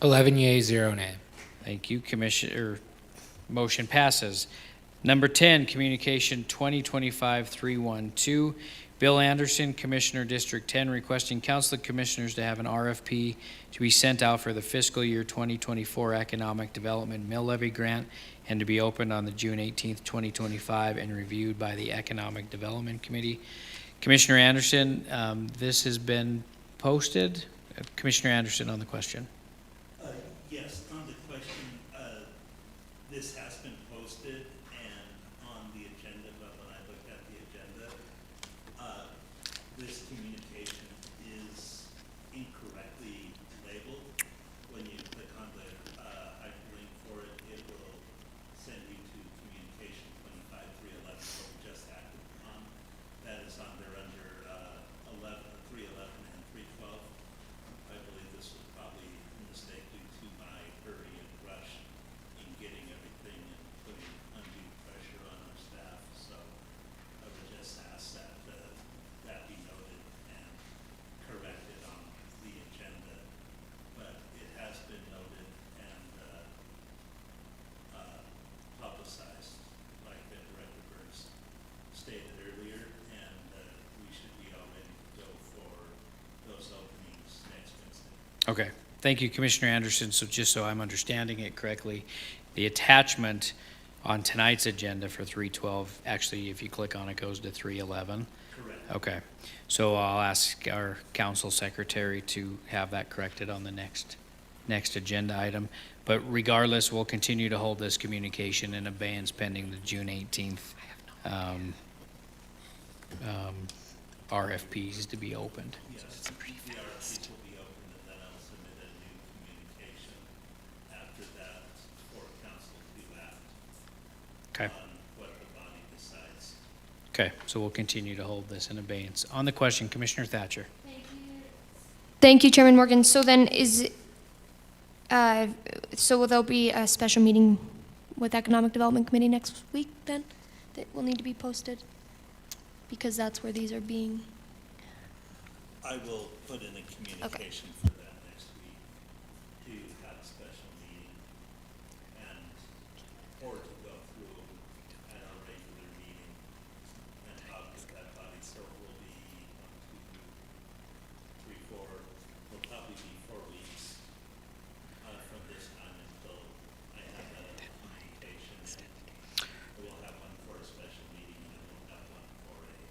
11 yeas, 0 nay. Thank you, Commissioner. Motion passes. Number 10, communication 2025-312, Bill Anderson, Commissioner District 10, requesting Council of Commissioners to have an RFP to be sent out for the fiscal year 2024 Economic Development Mill Levy Grant and to be opened on the June 18th, 2025 and reviewed by the Economic Development Committee. Commissioner Anderson, this has been posted. Commissioner Anderson on the question. Yes, on the question, this has been posted and on the agenda, but when I looked at the agenda, this communication is incorrectly labeled. When you click on the hyperlink for it, it will send you to communication 25-311, what we just acted on. That is under 311 and 312. I believe this was probably a mistake due to my hurry and rush in getting everything Okay, thank you, Commissioner Anderson. So just so I'm understanding it correctly, the attachment on tonight's agenda for 312, actually, if you click on it, goes to 311? Correct. Okay, so I'll ask our council secretary to have that corrected on the next agenda item. But regardless, we'll continue to hold this communication in abeyance pending the June 18th RFPs to be opened. Yes, the RFPs will be open, and then I'll submit a new communication after that for council to act Okay. on what the body decides. Okay, so we'll continue to hold this in abeyance. On the question, Commissioner Thatcher. Thank you, Chairman Morgan. So then so will there be a special meeting with Economic Development Committee next week then that will need to be posted? Because that's where these are being, I will put in a communication for that next week to have a special meeting or to go through at our regular meeting and talk with that body. So it will be 1, 2, 3, 4, will probably be 4 weeks from this time until I have that communication. We'll have one for a special meeting and then we'll have one for a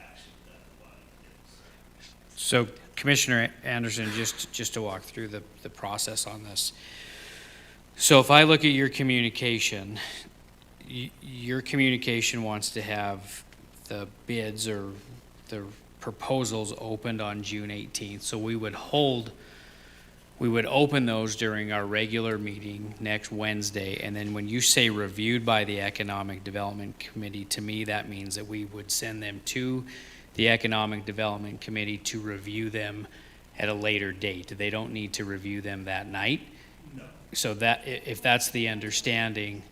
action that the body takes. So Commissioner Anderson, just to walk through the process on this. So if I look at your communication, your communication wants to have the bids or the proposals opened on June 18th. So we would open those during our regular meeting next Wednesday. And then when you say reviewed by the Economic Development Committee, to me, that means that we would send them to the Economic Development Committee to review them at a later date. They don't need to review them that night. No. So that, if that's the understanding,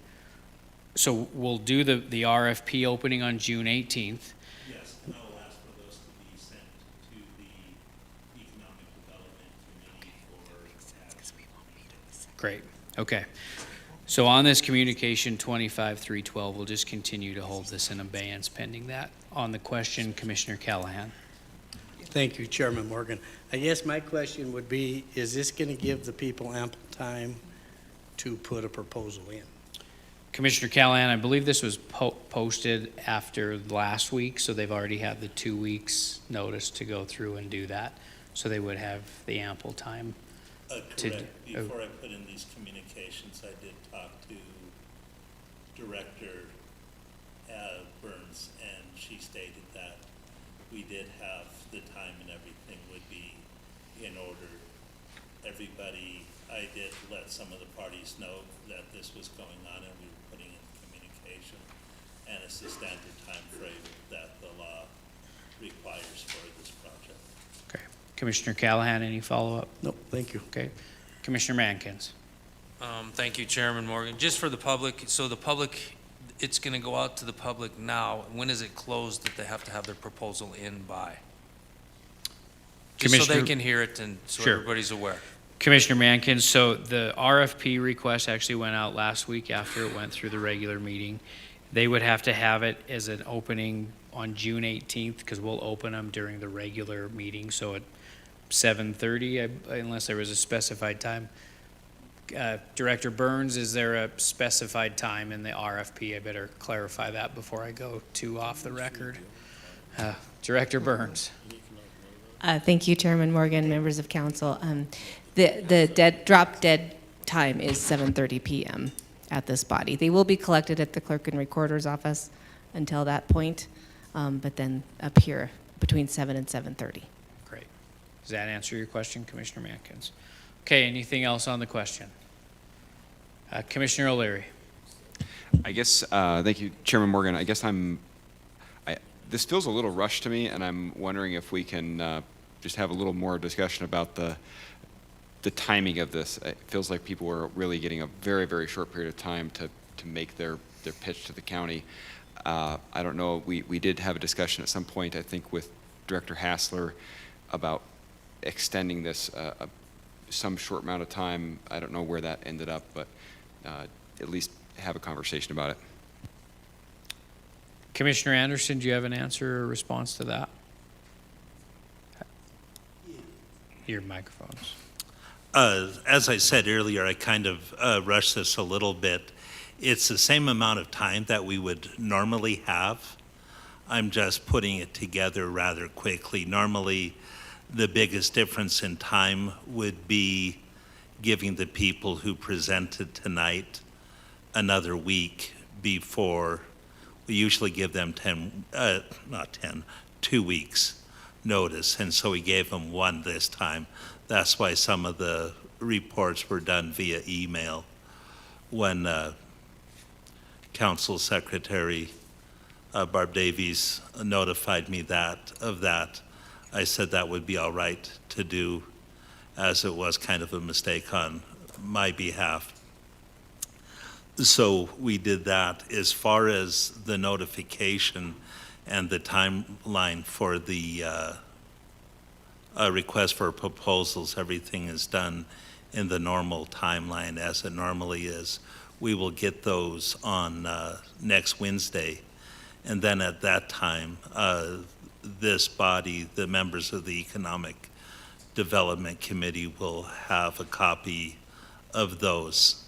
so we'll do the RFP opening on June 18th. Yes, and I'll ask for those to be sent to the Economic Development Committee for action. Great, okay. So on this communication 25-312, we'll just continue to hold this in abeyance pending that. On the question, Commissioner Callahan. Thank you, Chairman Morgan. I guess my question would be, is this going to give the people ample time to put a proposal in? Commissioner Callahan, I believe this was posted after last week, so they've already had the 2 weeks notice to go through and do that. So they would have the ample time. Correct. Before I put in these communications, I did talk to Director Burns, and she stated that we did have the time and everything would be in order. Everybody, I did let some of the parties know that this was going on and we were putting in communication, and it's the standard time frame that the law requires for this project. Okay. Commissioner Callahan, any follow-up? No, thank you. Okay. Commissioner Mankins. Thank you, Chairman Morgan. Just for the public, so the public, it's going to go out to the public now. When is it closed that they have to have their proposal in by? Just so they can hear it and so Sure. everybody's aware. Commissioner Mankins, so the RFP request actually went out last week after it went through the regular meeting. They would have to have it as an opening on June 18th because we'll open them during the regular meeting. So at 7:30, unless there was a specified time. Director Burns, is there a specified time in the RFP? I better clarify that before I go too off the record. Director Burns. Thank you, Chairman Morgan, members of council. The drop dead time is 7:30 p.m. at this body. They will be collected at the clerk and recorder's office until that point, but then up here between 7 and 7:30. Great. Does that answer your question, Commissioner Mankins? Okay, anything else on the question? Commissioner O'Leary. I guess, thank you, Chairman Morgan. I guess this feels a little rushed to me, and I'm wondering if we can just have a little more discussion about the timing of this. It feels like people are really getting a very, very short period of time to make their pitch to the county. I don't know, we did have a discussion at some point, I think, with Director Hassler about extending this some short amount of time. I don't know where that ended up, but at least have a conversation about it. Commissioner Anderson, do you have an answer or response to that? Your microphones. As I said earlier, I kind of rushed this a little bit. It's the same amount of time that we would normally have. I'm just putting it together rather quickly. Normally, the biggest difference in time would be giving the people who presented tonight another week before. We usually give them 2 weeks notice, and so we gave them one this time. That's why some of the reports were done via email. When Council Secretary Barb Davies notified me of that, I said that would be all right to do, as it was kind of a mistake on my behalf. So we did that. As far as the notification and the timeline for the request for proposals, everything is done in the normal timeline as it normally is. We will get those on next Wednesday. And then at that time, this body, the members of the Economic Development Committee, will have a copy of those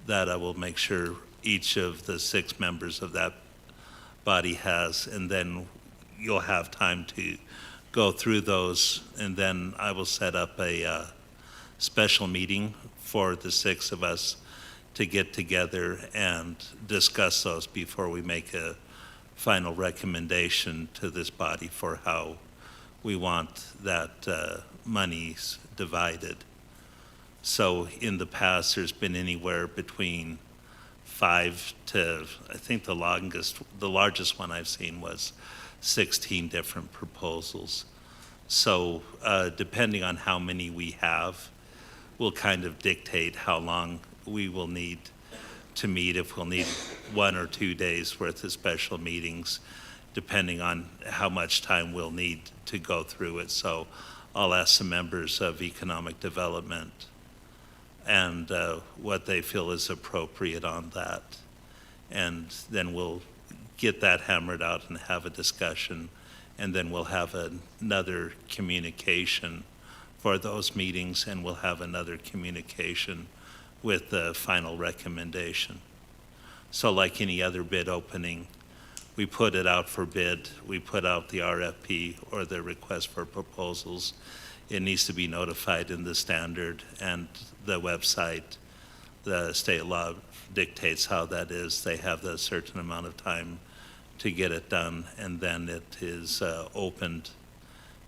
that I will make sure each of the 6 members of that body has, and then you'll have time to go through those, and then I will set up a special meeting for the 6 of us to get together and discuss those before we make a final recommendation to this body for how we want that monies divided. So in the past, there's been anywhere between 5 to, I think the largest one I've seen was 16 different proposals. So depending on how many we have, will kind of dictate how long we will need to meet, if we'll need 1 or 2 days worth of special meetings, depending on how much time we'll need to go through it. So I'll ask the members of Economic Development and what they feel is appropriate on that. And then we'll get that hammered out and have a discussion, and then we'll have another communication for those meetings, and we'll have another communication with the final recommendation. So like any other bid opening, we put it out for bid, we put out the RFP or the request for proposals. It needs to be notified in the standard and the website. The state law dictates how that is. They have a certain amount of time to get it done, and then it is opened,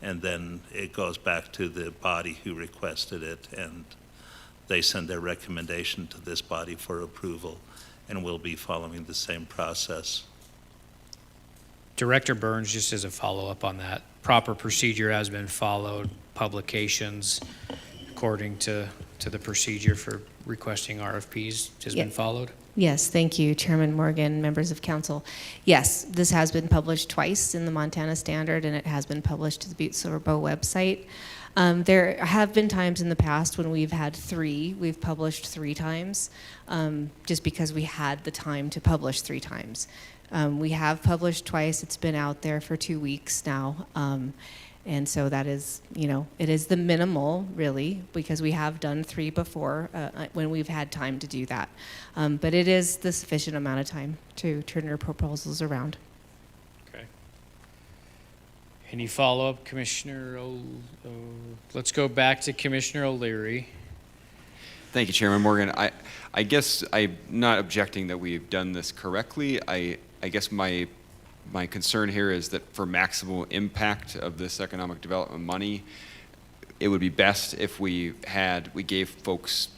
and then it goes back to the body who requested it, and they send their recommendation to this body for approval, and we'll be following the same process. Director Burns, just as a follow-up on that, proper procedure has been followed, publications according to the procedure for requesting RFPs has been followed? Yes, thank you, Chairman Morgan, members of council. Yes, this has been published twice in the Montana Standard, and it has been published to the Butte-Silver website. There have been times in the past when we've had 3. We've published 3 times, just because we had the time to publish 3 times. We have published twice. It's been out there for 2 weeks now. And so that is, it is the minimal, really, because we have done 3 before when we've had time to do that. But it is the sufficient amount of time to turn your proposals around. Okay. Any follow-up, Commissioner let's go back to Commissioner O'Leary. Thank you, Chairman Morgan. I guess I'm not objecting that we've done this correctly. I guess my concern here is that for maximal impact of this economic development money, it would be best if we gave folks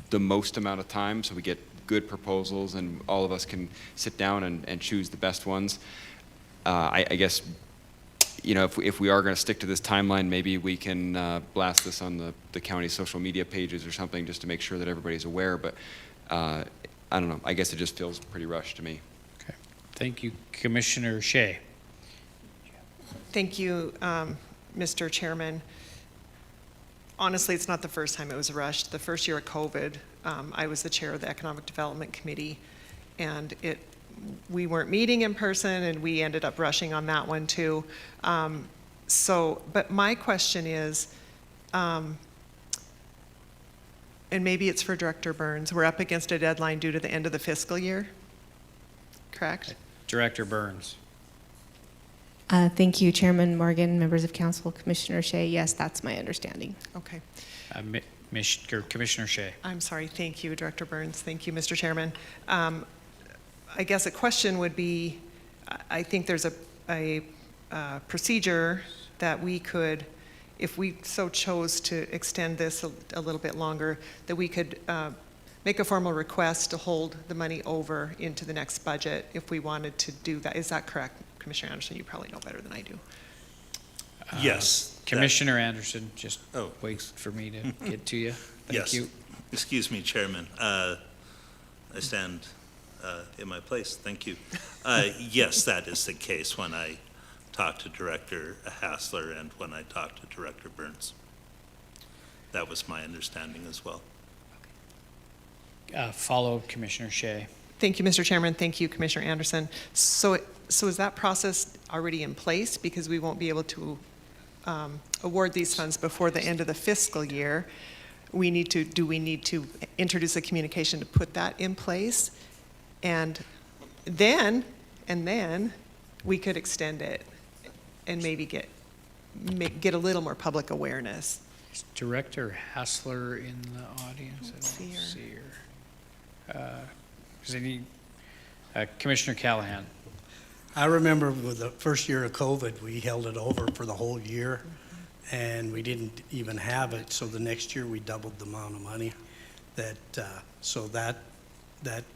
the most amount of time so we get good proposals and all of us can sit down and choose the best ones. I guess, if we are going to stick to this timeline, maybe we can blast this on the county social media pages or something just to make sure that everybody's aware. But I don't know. I guess it just feels pretty rushed to me. Thank you, Commissioner Shea. Thank you, Mr. Chairman. Honestly, it's not the first time it was rushed. The first year of COVID, I was the chair of the Economic Development Committee, and we weren't meeting in person, and we ended up rushing on that one too. But my question is, and maybe it's for Director Burns, we're up against a deadline due to the end of the fiscal year, correct? Director Burns. Thank you, Chairman Morgan, members of council, Commissioner Shea. Yes, that's my understanding. Okay. Commissioner Shea. I'm sorry. Thank you, Director Burns. Thank you, Mr. Chairman. I guess a question would be, I think there's a procedure that we could, if we so chose to extend this a little bit longer, that we could make a formal request to hold the money over into the next budget if we wanted to do that. Is that correct, Commissioner Anderson? You probably know better than I do. Yes. Commissioner Anderson, just Oh. wait for me to get to you. Thank Yes. you. Excuse me, Chairman. I stand in my place. Thank you. Yes, that is the case when I talked to Director Hassler and when I talked to Director Burns. That was my understanding as well. Follow Commissioner Shea. Thank you, Mr. Chairman. Thank you, Commissioner Anderson. So is that process already in place? Because we won't be able to award these funds before the end of the fiscal year. Do we need to introduce a communication to put that in place? And then we could extend it and maybe get a little more public awareness. Is Director Hassler in the audience? I don't see her. see her. Does any, Commissioner Callahan? I remember with the first year of COVID, we held it over for the whole year, and we didn't even have it, so the next year we doubled the amount of money. So that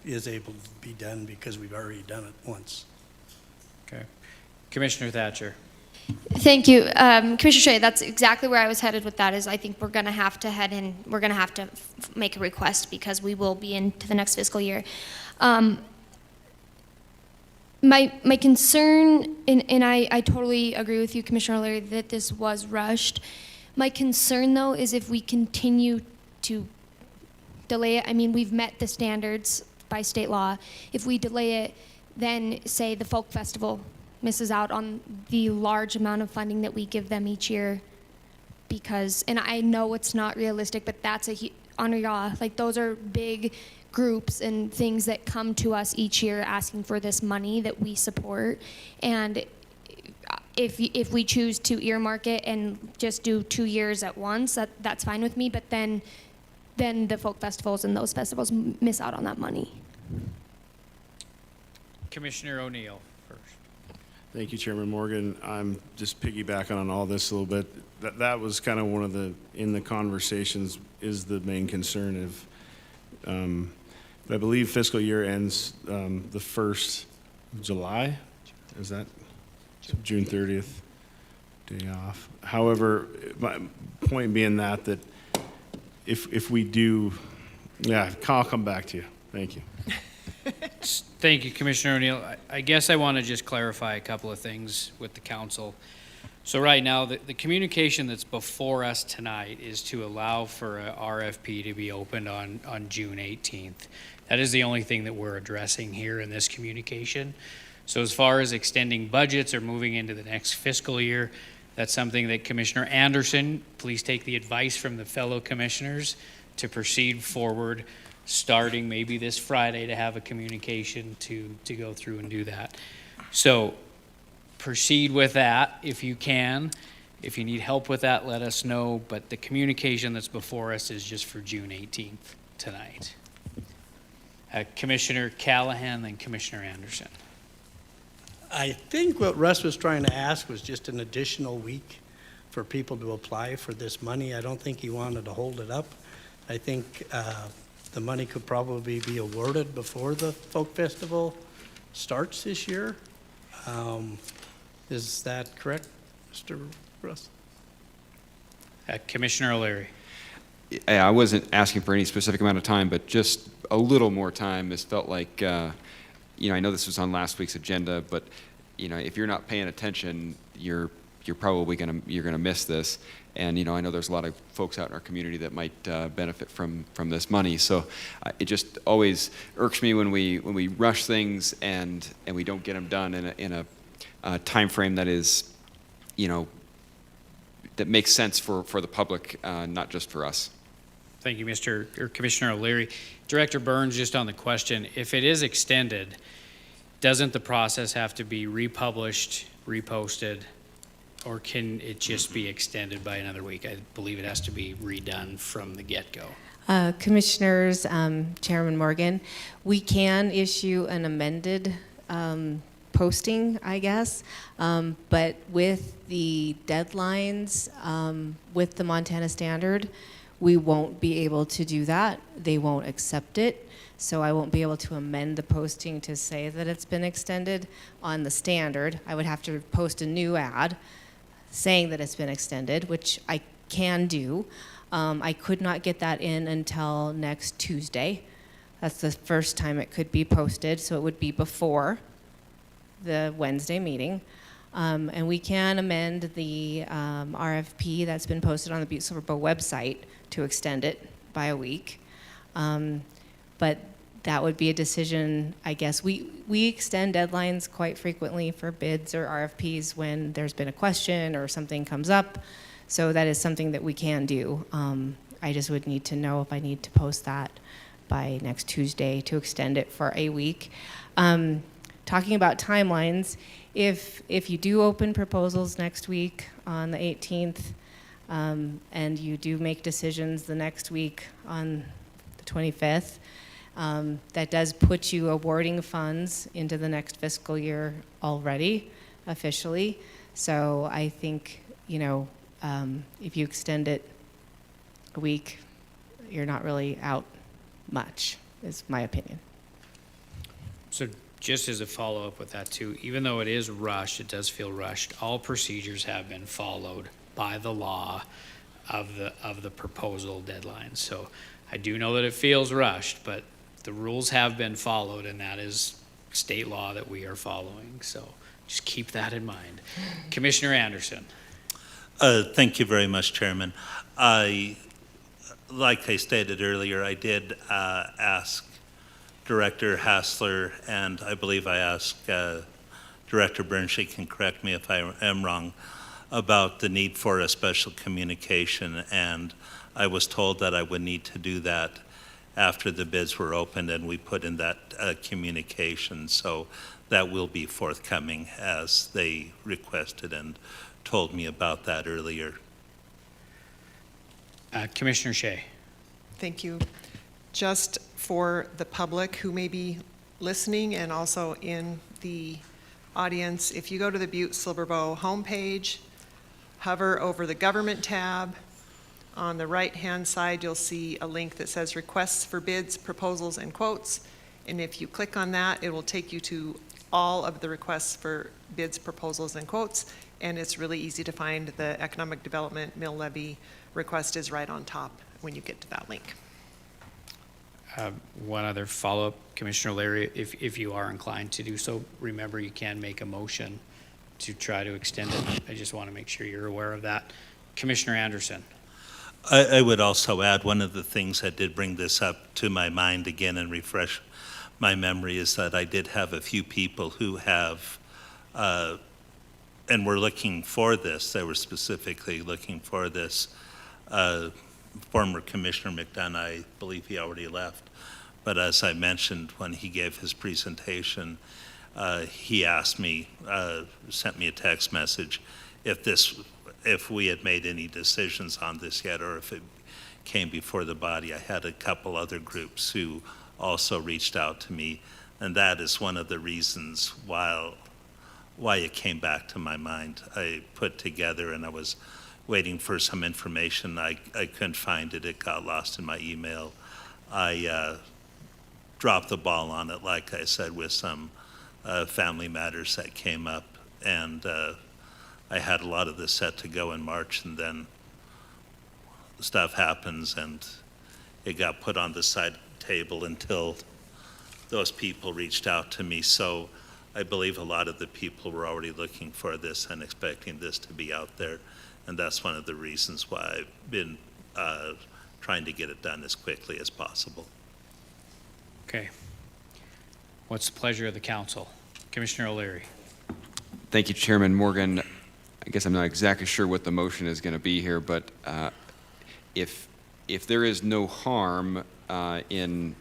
is able to be done because we've already done it once. Okay. Commissioner Thatcher. Thank you. Commissioner Shea, that's exactly where I was headed with that, is I think we're going to have to head in, we're going to have to make a request because we will be into the next fiscal year. My concern, and I totally agree with you, Commissioner O'Leary, that this was rushed. My concern, though, is if we continue to delay it. I mean, we've met the standards by state law. If we delay it, then say the folk festival misses out on the large amount of funding that we give them each year, because, and I know it's not realistic, but that's honor y'all, like those are big groups and things that come to us each year asking for this money that we support. And if we choose to earmark it and just do 2 years at once, that's fine with me, but then the folk festivals and those festivals miss out on that money. Commissioner O'Neill first. Thank you, Chairman Morgan. I'm just piggybacking on all this a little bit. That was kind of one of in the conversations is the main concern of, I believe fiscal year ends the 1st of July. Is that June 30th? Day off. However, my point being that if we do, yeah, I'll come back to you. Thank you. Thank you, Commissioner O'Neill. I guess I want to just clarify a couple of things with the council. So right now, the communication that's before us tonight is to allow for a RFP to be opened on June 18th. That is the only thing that we're addressing here in this communication. So as far as extending budgets or moving into the next fiscal year, that's something that Commissioner Anderson, please take the advice from the fellow commissioners to proceed forward, starting maybe this Friday to have a communication to go through and do that. So proceed with that if you can. If you need help with that, let us know. But the communication that's before us is just for June 18th tonight. Commissioner Callahan, then Commissioner Anderson. I think what Russ was trying to ask was just an additional week for people to apply for this money. I don't think he wanted to hold it up. I think the money could probably be awarded before the folk festival starts this year. Is that correct, Mr. Russ? Commissioner O'Leary. I wasn't asking for any specific amount of time, but just a little more time. This felt like, I know this was on last week's agenda, but if you're not paying attention, you're probably gonna miss this. And I know there's a lot of folks out in our community that might benefit from this money. So it just always irks me when we rush things and we don't get them done in a time frame that is, that makes sense for the public, not just for us. Thank you, Commissioner O'Leary. Director Burns, just on the question, if it is extended, doesn't the process have to be republished, reposted, or can it just be extended by another week? I believe it has to be redone from the get-go. Commissioners, Chairman Morgan, we can issue an amended posting, I guess, but with the deadlines, with the Montana Standard, we won't be able to do that. They won't accept it, so I won't be able to amend the posting to say that it's been extended on the standard. I would have to post a new ad saying that it's been extended, which I can do. I could not get that in until next Tuesday. That's the first time it could be posted, so it would be before the Wednesday meeting. And we can amend the RFP that's been posted on the Butte-Silver Bow website to extend it by a week. But that would be a decision, I guess. We extend deadlines quite frequently for bids or RFPs when there's been a question or something comes up. So that is something that we can do. I just would need to know if I need to post that by next Tuesday to extend it for a week. Talking about timelines, if you do open proposals next week on the 18th, and you do make decisions the next week on the 25th, that does put you awarding funds into the next fiscal year already, officially. So I think, if you extend it a week, you're not really out much, is my opinion. So just as a follow-up with that too, even though it is rushed, it does feel rushed, all procedures have been followed by the law of the proposal deadline. So I do know that it feels rushed, but the rules have been followed, and that is state law that we are following. So just keep that in mind. Commissioner Anderson. Thank you very much, Chairman. Like I stated earlier, I did ask Director Hassler, and I believe I asked Director Burns, she can correct me if I am wrong, about the need for a special communication, and I was told that I would need to do that after the bids were opened, and we put in that communication. So that will be forthcoming as they requested and told me about that earlier. Commissioner Shea. Thank you. Just for the public who may be listening and also in the audience, if you go to the Butte-Silver Bow homepage, hover over the Government tab, on the right-hand side you'll see a link that says Requests for Bids, Proposals, and Quotes. And if you click on that, it will take you to all of the requests for bids, proposals, and quotes. And it's really easy to find. The Economic Development Mill Levy request is right on top when you get to that link. One other follow-up, Commissioner Larry, if you are inclined to do so, remember you can make a motion to try to extend it. I just want to make sure you're aware of that. Commissioner Anderson. I would also add, one of the things that did bring this up to my mind again and refresh my memory is that I did have a few people who have, and were looking for this, they were specifically looking for this. Former Commissioner McDonough, I believe he already left, but as I mentioned when he gave his presentation, he asked me, sent me a text message, if we had made any decisions on this yet, or if it came before the body. I had a couple other groups who also reached out to me, and that is one of the reasons why it came back to my mind. I put together, and I was waiting for some information. I couldn't find it. It got lost in my email. I dropped the ball on it, like I said, with some family matters that came up, and I had a lot of this set to go in March, and then stuff happens, and it got put on the side table until those people reached out to me. So I believe a lot of the people were already looking for this and expecting this to be out there, and that's one of the reasons why I've been trying to get it done as quickly as possible. Okay. What's the pleasure of the council? Commissioner O'Leary. Thank you, Chairman Morgan. I guess I'm not exactly sure what the motion is going to be here, but if there is no harm in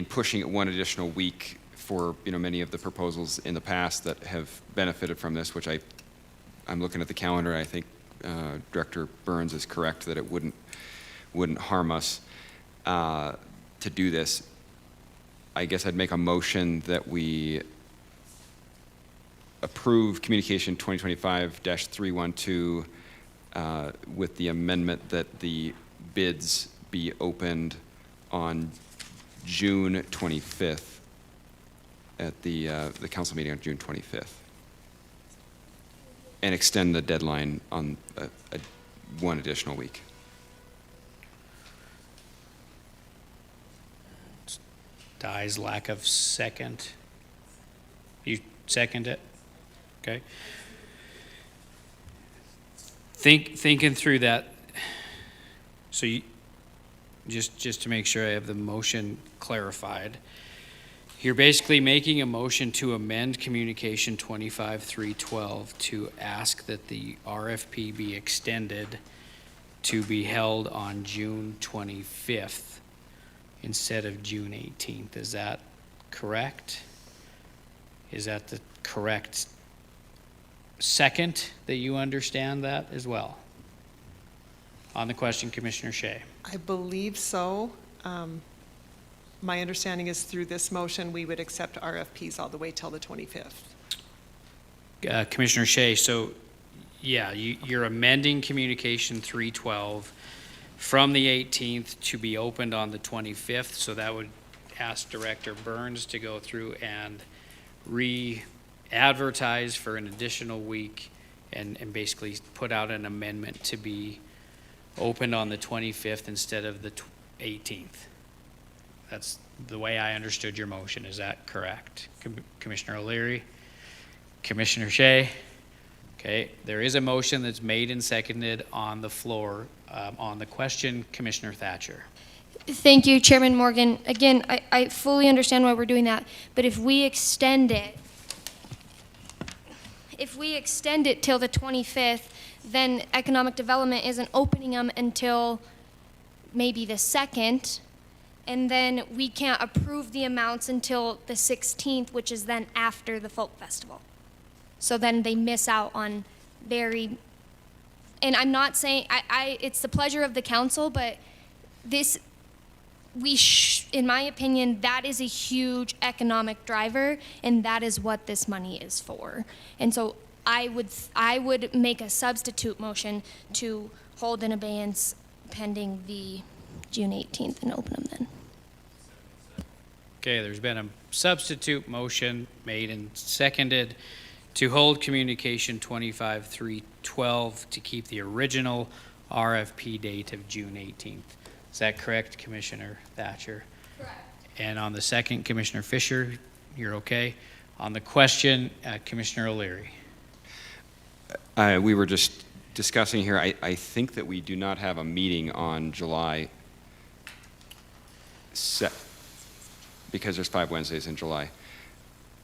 pushing it one additional week for many of the proposals in the past that have benefited from this, which I'm looking at the calendar. I think Director Burns is correct that it wouldn't harm us to do this. I guess I'd make a motion that we approve Communication 2025-312 with the amendment that the bids be opened on June 25th at the council meeting on June 25th, and extend the deadline on one additional week. Dies lack of second. You second it? Okay. Thinking through that, so you, just to make sure I have the motion clarified, you're basically making a motion to amend Communication 25-312 to ask that the RFP be extended to be held on June 25th instead of June 18th. Is that correct? Is that the correct second that you understand that as well? On the question, Commissioner Shea. I believe so. My understanding is through this motion, we would accept RFPs all the way till the 25th. Commissioner Shea, so yeah, you're amending Communication 312 from the 18th to be opened on the 25th, so that would ask Director Burns to go through and re-advertise for an additional week and basically put out an amendment to be opened on the 25th instead of the 18th. That's the way I understood your motion. Is that correct? Commissioner O'Leary? Commissioner Shea? Okay, there is a motion that's made and seconded on the floor. On the question, Commissioner Thatcher. Thank you, Chairman Morgan. Again, I fully understand why we're doing that, but if we extend it till the 25th, then economic development isn't opening them until maybe the 2nd, and then we can't approve the amounts until the 16th, which is then after the folk festival. So then they miss out on and I'm not saying, it's the pleasure of the council, but this, in my opinion, that is a huge economic driver, and that is what this money is for. And so I would make a substitute motion to hold in abeyance pending the June 18th and open them then. Okay, there's been a substitute motion made and seconded to hold Communication 25-312 to keep the original RFP date of June 18th. Is that correct, Commissioner Thatcher? Correct. And on the second, Commissioner Fisher, you're okay. On the question, Commissioner O'Leary. We were just discussing here, I think that we do not have a meeting on July because there's 5 Wednesdays in July.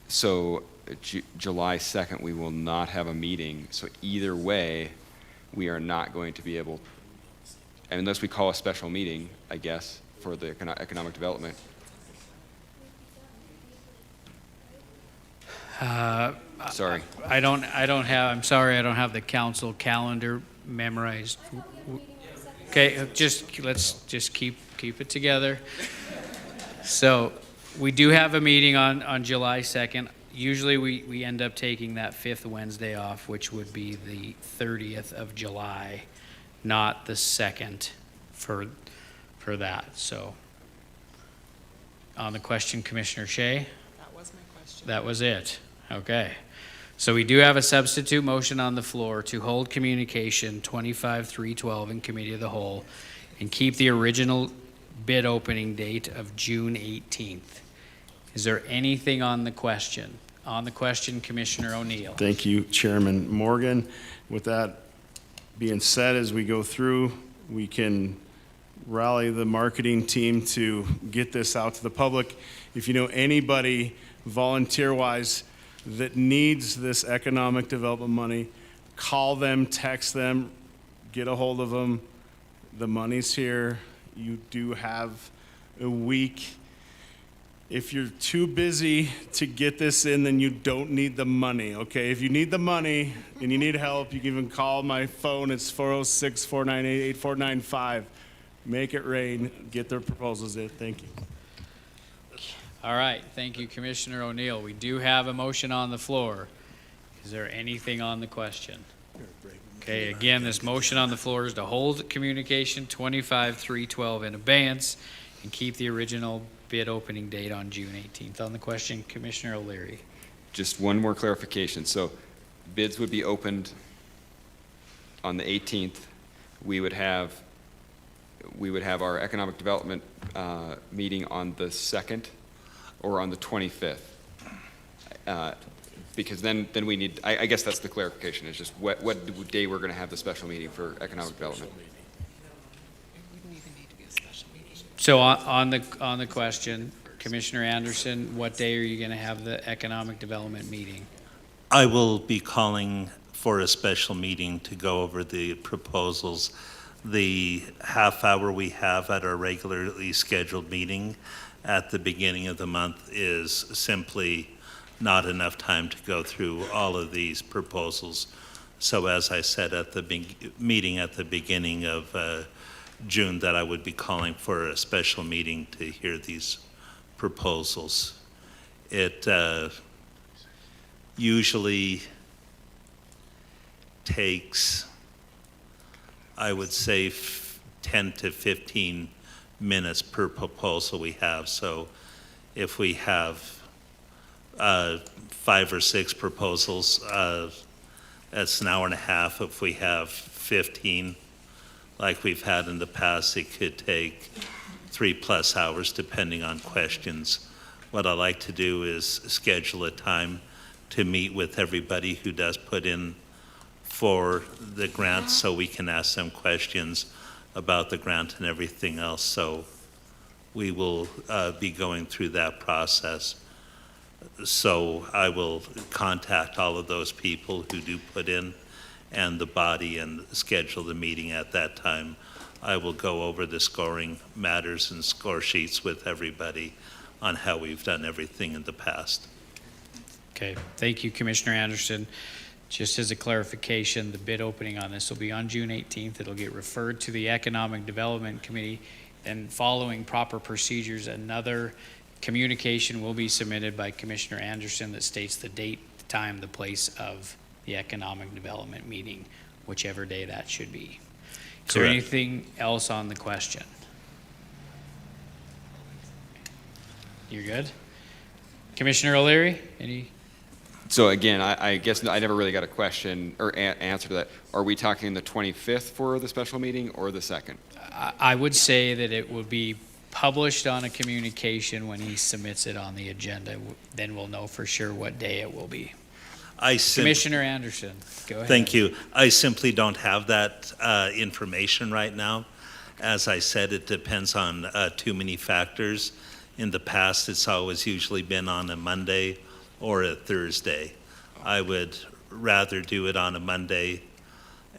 So July 2nd, we will not have a meeting. So either way, we are not going to be able, unless we call a special meeting, I guess, for the economic development. Sorry. I'm sorry, I don't have the council calendar memorized. Okay, let's just keep it together. So we do have a meeting on July 2nd. Usually we end up taking that 5th Wednesday off, which would be the 30th of July, not the 2nd for that. So on the question, Commissioner Shea? That was my question. That was it. Okay. So we do have a substitute motion on the floor to hold Communication 25-312 in Committee of the Whole and keep the original bid opening date of June 18th. Is there anything on the question? On the question, Commissioner O'Neill. Thank you, Chairman Morgan. With that being said, as we go through, we can rally the marketing team to get this out to the public. If you know anybody volunteer-wise that needs this economic development money, call them, text them, get a hold of them. The money's here. You do have a week. If you're too busy to get this in, then you don't need the money, okay? If you need the money and you need help, you can even call my phone. It's 406-498-8495. Make it rain. Get their proposals in. Thank you. All right, thank you, Commissioner O'Neill. We do have a motion on the floor. Is there anything on the question? Okay, again, this motion on the floor is to hold communication 25-312 in abeyance and keep the original bid opening date on June 18th. On the question, Commissioner O'Leary. Just one more clarification. So bids would be opened on the 18th. We would have our economic development meeting on the 2nd or on the 25th. Because then we need, I guess that's the clarification, is just what day we're going to have the special meeting for economic development. So on the question, Commissioner Anderson, what day are you going to have the economic development meeting? I will be calling for a special meeting to go over the proposals. The half hour we have at our regularly scheduled meeting at the beginning of the month is simply not enough time to go through all of these proposals. So as I said at the meeting at the beginning of June, that I would be calling for a special meeting to hear these proposals. It usually takes, I would say, 10 to 15 minutes per proposal we have. So if we have 5 or 6 proposals, that's an hour and a half. If we have 15, like we've had in the past, it could take 3+ hours depending on questions. What I like to do is schedule a time to meet with everybody who does put in for the grant so we can ask them questions about the grant and everything else. So we will be going through that process. So I will contact all of those people who do put in and the body and schedule the meeting at that time. I will go over the scoring matters and score sheets with everybody on how we've done everything in the past. Okay, thank you, Commissioner Anderson. Just as a clarification, the bid opening on this will be on June 18th. It'll get referred to the Economic Development Committee, and following proper procedures, another communication will be submitted by Commissioner Anderson that states the date, the time, the place of the Economic Development meeting, whichever day that should be. Is there anything else on the question? You're good? Commissioner O'Leary, any? So again, I guess I never really got a question or answer to that. Are we talking the 25th for the special meeting or the 2nd? I would say that it will be published on a communication when he submits it on the agenda. Then we'll know for sure what day it will be. Commissioner Anderson, go ahead. Thank you. I simply don't have that information right now. As I said, it depends on too many factors. In the past, it's always usually been on a Monday or a Thursday. I would rather do it on a Monday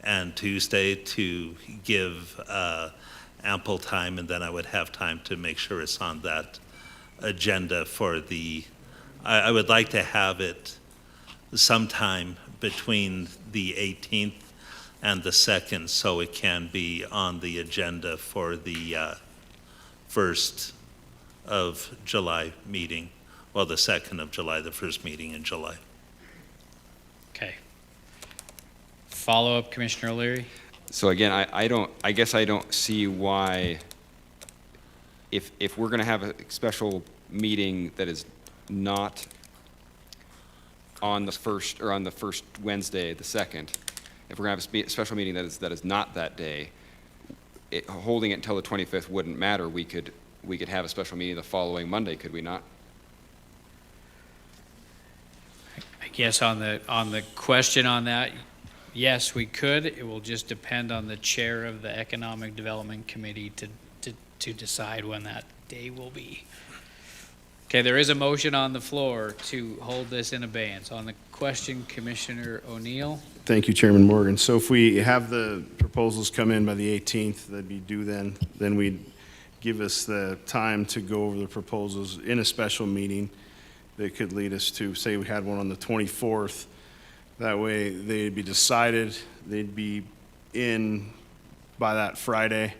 and Tuesday to give ample time, and then I would have time to make sure it's on that agenda for I would like to have it sometime between the 18th and the 2nd, so it can be on the agenda for the 1st of July meeting. Well, the 2nd of July, the first meeting in July. Okay. Follow-up, Commissioner O'Leary? So again, I guess I don't see why, if we're going to have a special meeting that is not on the first Wednesday, the 2nd, if we're going to have a special meeting that is not that day, holding it until the 25th wouldn't matter. We could have a special meeting the following Monday, could we not? I guess on the question on that, yes, we could. It will just depend on the chair of the Economic Development Committee to decide when that day will be. Okay, there is a motion on the floor to hold this in abeyance. On the question, Commissioner O'Neill. Thank you, Chairman Morgan. So if we have the proposals come in by the 18th, that'd be due then we'd give us the time to go over the proposals in a special meeting that could lead us to, say we had one on the 24th. That way they'd be decided, they'd be in by that Friday,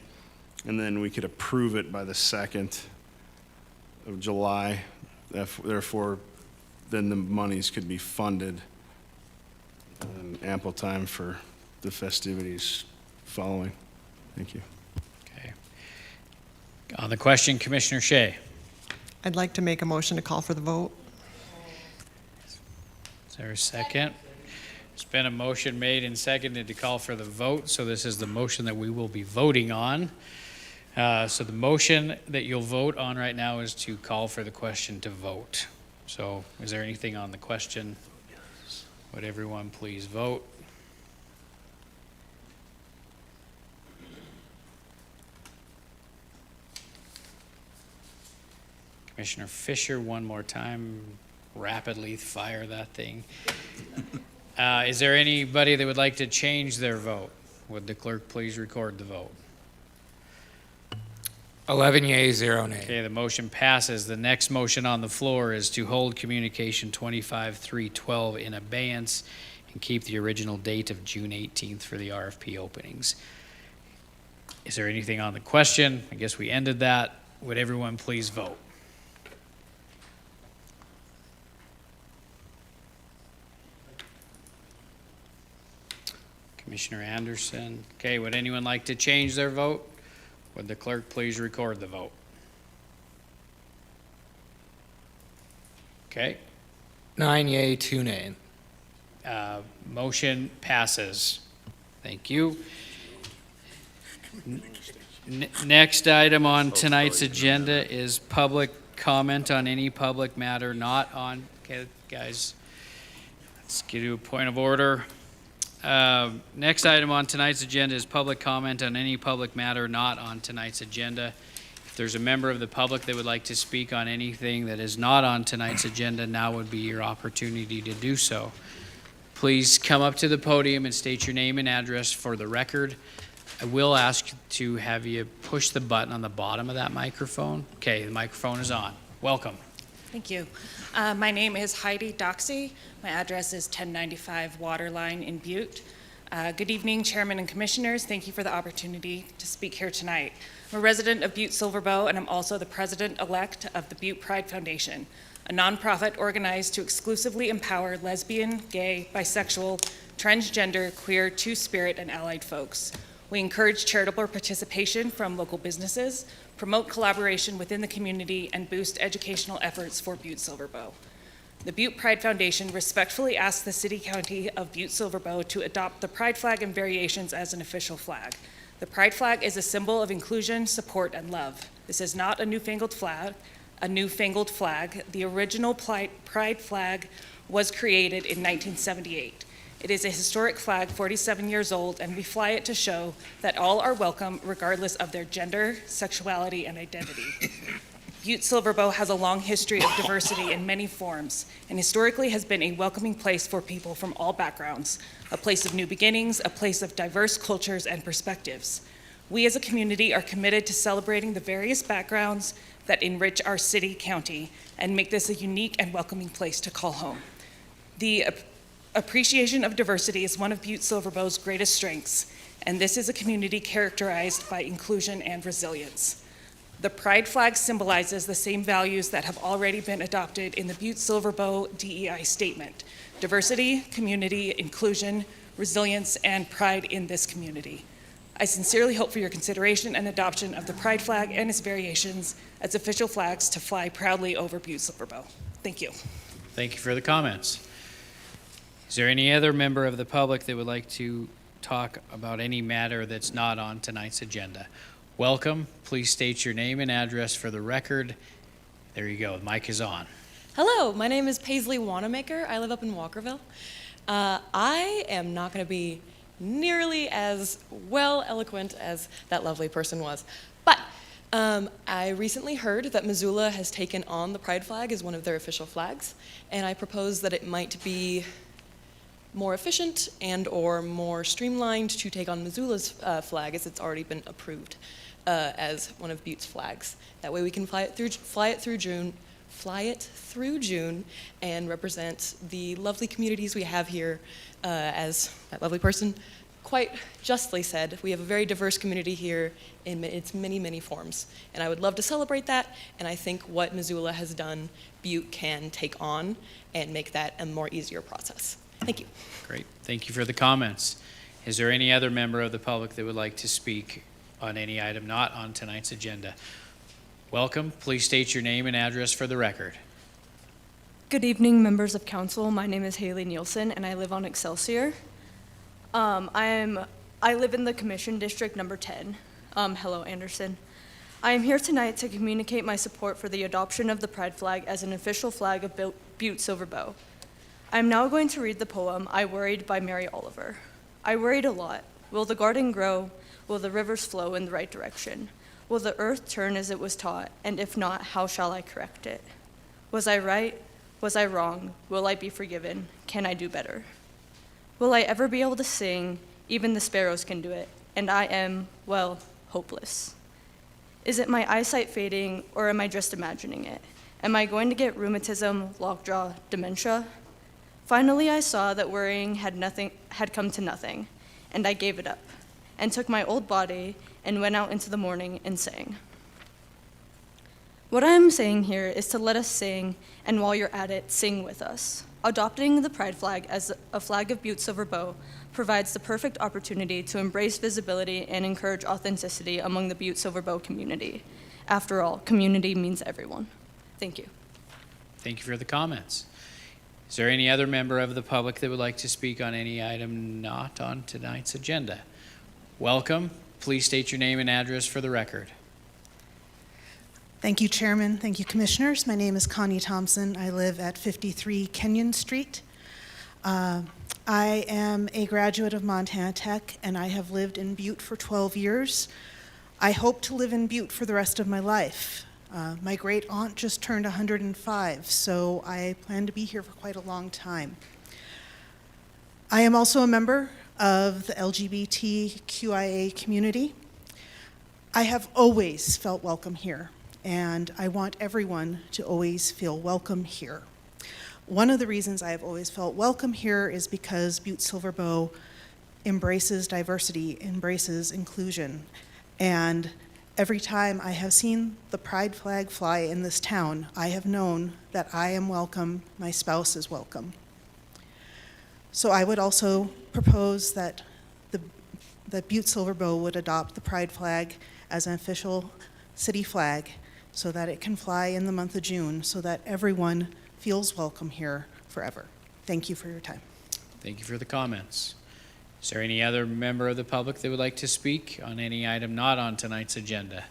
and then we could approve it by the 2nd of July. Therefore, then the monies could be funded and ample time for the festivities following. Thank you. Okay. On the question, Commissioner Shea. I'd like to make a motion to call for the vote. Is there a second? There's been a motion made and seconded to call for the vote, so this is the motion that we will be voting on. So the motion that you'll vote on right now is to call for the question to vote. So is there anything on the question? Would everyone please vote? Commissioner Fisher, one more time, rapidly fire that thing. Is there anybody that would like to change their vote? Would the clerk please record the vote? 11 yea, 0 nay. Okay, the motion passes. The next motion on the floor is to hold communication 25-312 in abeyance and keep the original date of June 18th for the RFP openings. Is there anything on the question? I guess we ended that. Would everyone please vote? Commissioner Anderson. Okay, would anyone like to change their vote? Would the clerk please record the vote? Okay. 9 yea, 2 nay. Motion passes. Thank you. Next item on tonight's agenda is public comment on any public matter not on, okay, guys, let's get to a point of order. Next item on tonight's agenda is public comment on any public matter not on tonight's agenda. If there's a member of the public that would like to speak on anything that is not on tonight's agenda, now would be your opportunity to do so. Please come up to the podium and state your name and address for the record. I will ask to have you push the button on the bottom of that microphone. Okay, the microphone is on. Welcome. Thank you. My name is Heidi Doxey. My address is 1095 Waterline in Butte. Good evening, Chairman and Commissioners. Thank you for the opportunity to speak here tonight. I'm a resident of Butte-Silver, and I'm also the president-elect of the Butte Pride Foundation, a nonprofit organized to exclusively empower lesbian, gay, bisexual, transgender, queer, two-spirit, and allied folks. We encourage charitable participation from local businesses, promote collaboration within the community, and boost educational efforts for Butte-Silver. The Butte Pride Foundation respectfully asks the City-County of Butte-Silver to adopt the Pride flag and variations as an official flag. The Pride flag is a symbol of inclusion, support, and love. This is not a newfangled flag. The original Pride flag was created in 1978. It is a historic flag, 47 years old, and we fly it to show that all are welcome regardless of their gender, sexuality, and identity. Butte-Silver has a long history of diversity in many forms, and historically has been a welcoming place for people from all backgrounds, a place of new beginnings, a place of diverse cultures and perspectives. We as a community are committed to celebrating the various backgrounds that enrich our city, county, and make this a unique and welcoming place to call home. The appreciation of diversity is one of Butte-Silver's greatest strengths, and this is a community characterized by inclusion and resilience. The Pride flag symbolizes the same values that have already been adopted in the Butte-Silver DEI statement: diversity, community, inclusion, resilience, and pride in this community. I sincerely hope for your consideration and adoption of the Pride flag and its variations as official flags to fly proudly over Butte-Silver. Thank you. Thank you for the comments. Is there any other member of the public that would like to talk about any matter that's not on tonight's agenda? Welcome. Please state your name and address for the record. There you go. The mic is on. Hello, my name is Paisley Wanamaker. I live up in Walkerville. I am not going to be nearly as well eloquent as that lovely person was, but I recently heard that Missoula has taken on the pride flag as one of their official flags, and I propose that it might be more efficient and or more streamlined to take on Missoula's flag, as it's already been approved as one of Butte's flags. That way we can fly it through June and represent the lovely communities we have here. As that lovely person quite justly said, we have a very diverse community here in its many, many forms. And I would love to celebrate that, and I think what Missoula has done, Butte can take on and make that a more easier process. Thank you. Great. Thank you for the comments. Is there any other member of the public that would like to speak on any item not on tonight's agenda? Welcome. Please state your name and address for the record. Good evening, members of council. My name is Haley Nielsen, and I live on Excelsior. I live in the Commission District number 10. Hello, Anderson. I am here tonight to communicate my support for the adoption of the pride flag as an official flag of Butte-Silver. I am now going to read the poem, I Worried by Mary Oliver. I worried a lot. Will the garden grow? Will the rivers flow in the right direction? Will the earth turn as it was taught? And if not, how shall I correct it? Was I right? Was I wrong? Will I be forgiven? Can I do better? Will I ever be able to sing? Even the sparrows can do it, and I am, well, hopeless. Is it my eyesight fading, or am I just imagining it? Am I going to get rheumatism, lockjaw, dementia? Finally, I saw that worrying had come to nothing, and I gave it up, and took my old body and went out into the morning and sang. What I am saying here is to let us sing, and while you're at it, sing with us. Adopting the pride flag as a flag of Butte-Silver provides the perfect opportunity to embrace visibility and encourage authenticity among the Butte-Silver community. After all, community means everyone. Thank you. Thank you for the comments. Is there any other member of the public that would like to speak on any item not on tonight's agenda? Welcome. Please state your name and address for the record. Thank you, Chairman. Thank you, Commissioners. My name is Connie Thompson. I live at 53 Kenyon Street. I am a graduate of Montana Tech, and I have lived in Butte for 12 years. I hope to live in Butte for the rest of my life. My great aunt just turned 105, so I plan to be here for quite a long time. I am also a member of the LGBTQIA community. I have always felt welcome here, and I want everyone to always feel welcome here. One of the reasons I have always felt welcome here is because Butte-Silver embraces diversity, embraces inclusion, and every time I have seen the pride flag fly in this town, I have known that I am welcome, my spouse is welcome. So I would also propose that Butte-Silver would adopt the pride flag as an official city flag so that it can fly in the month of June so that everyone feels welcome here forever. Thank you for your time. Thank you for the comments. Is there any other member of the public that would like to speak on any item not on tonight's agenda?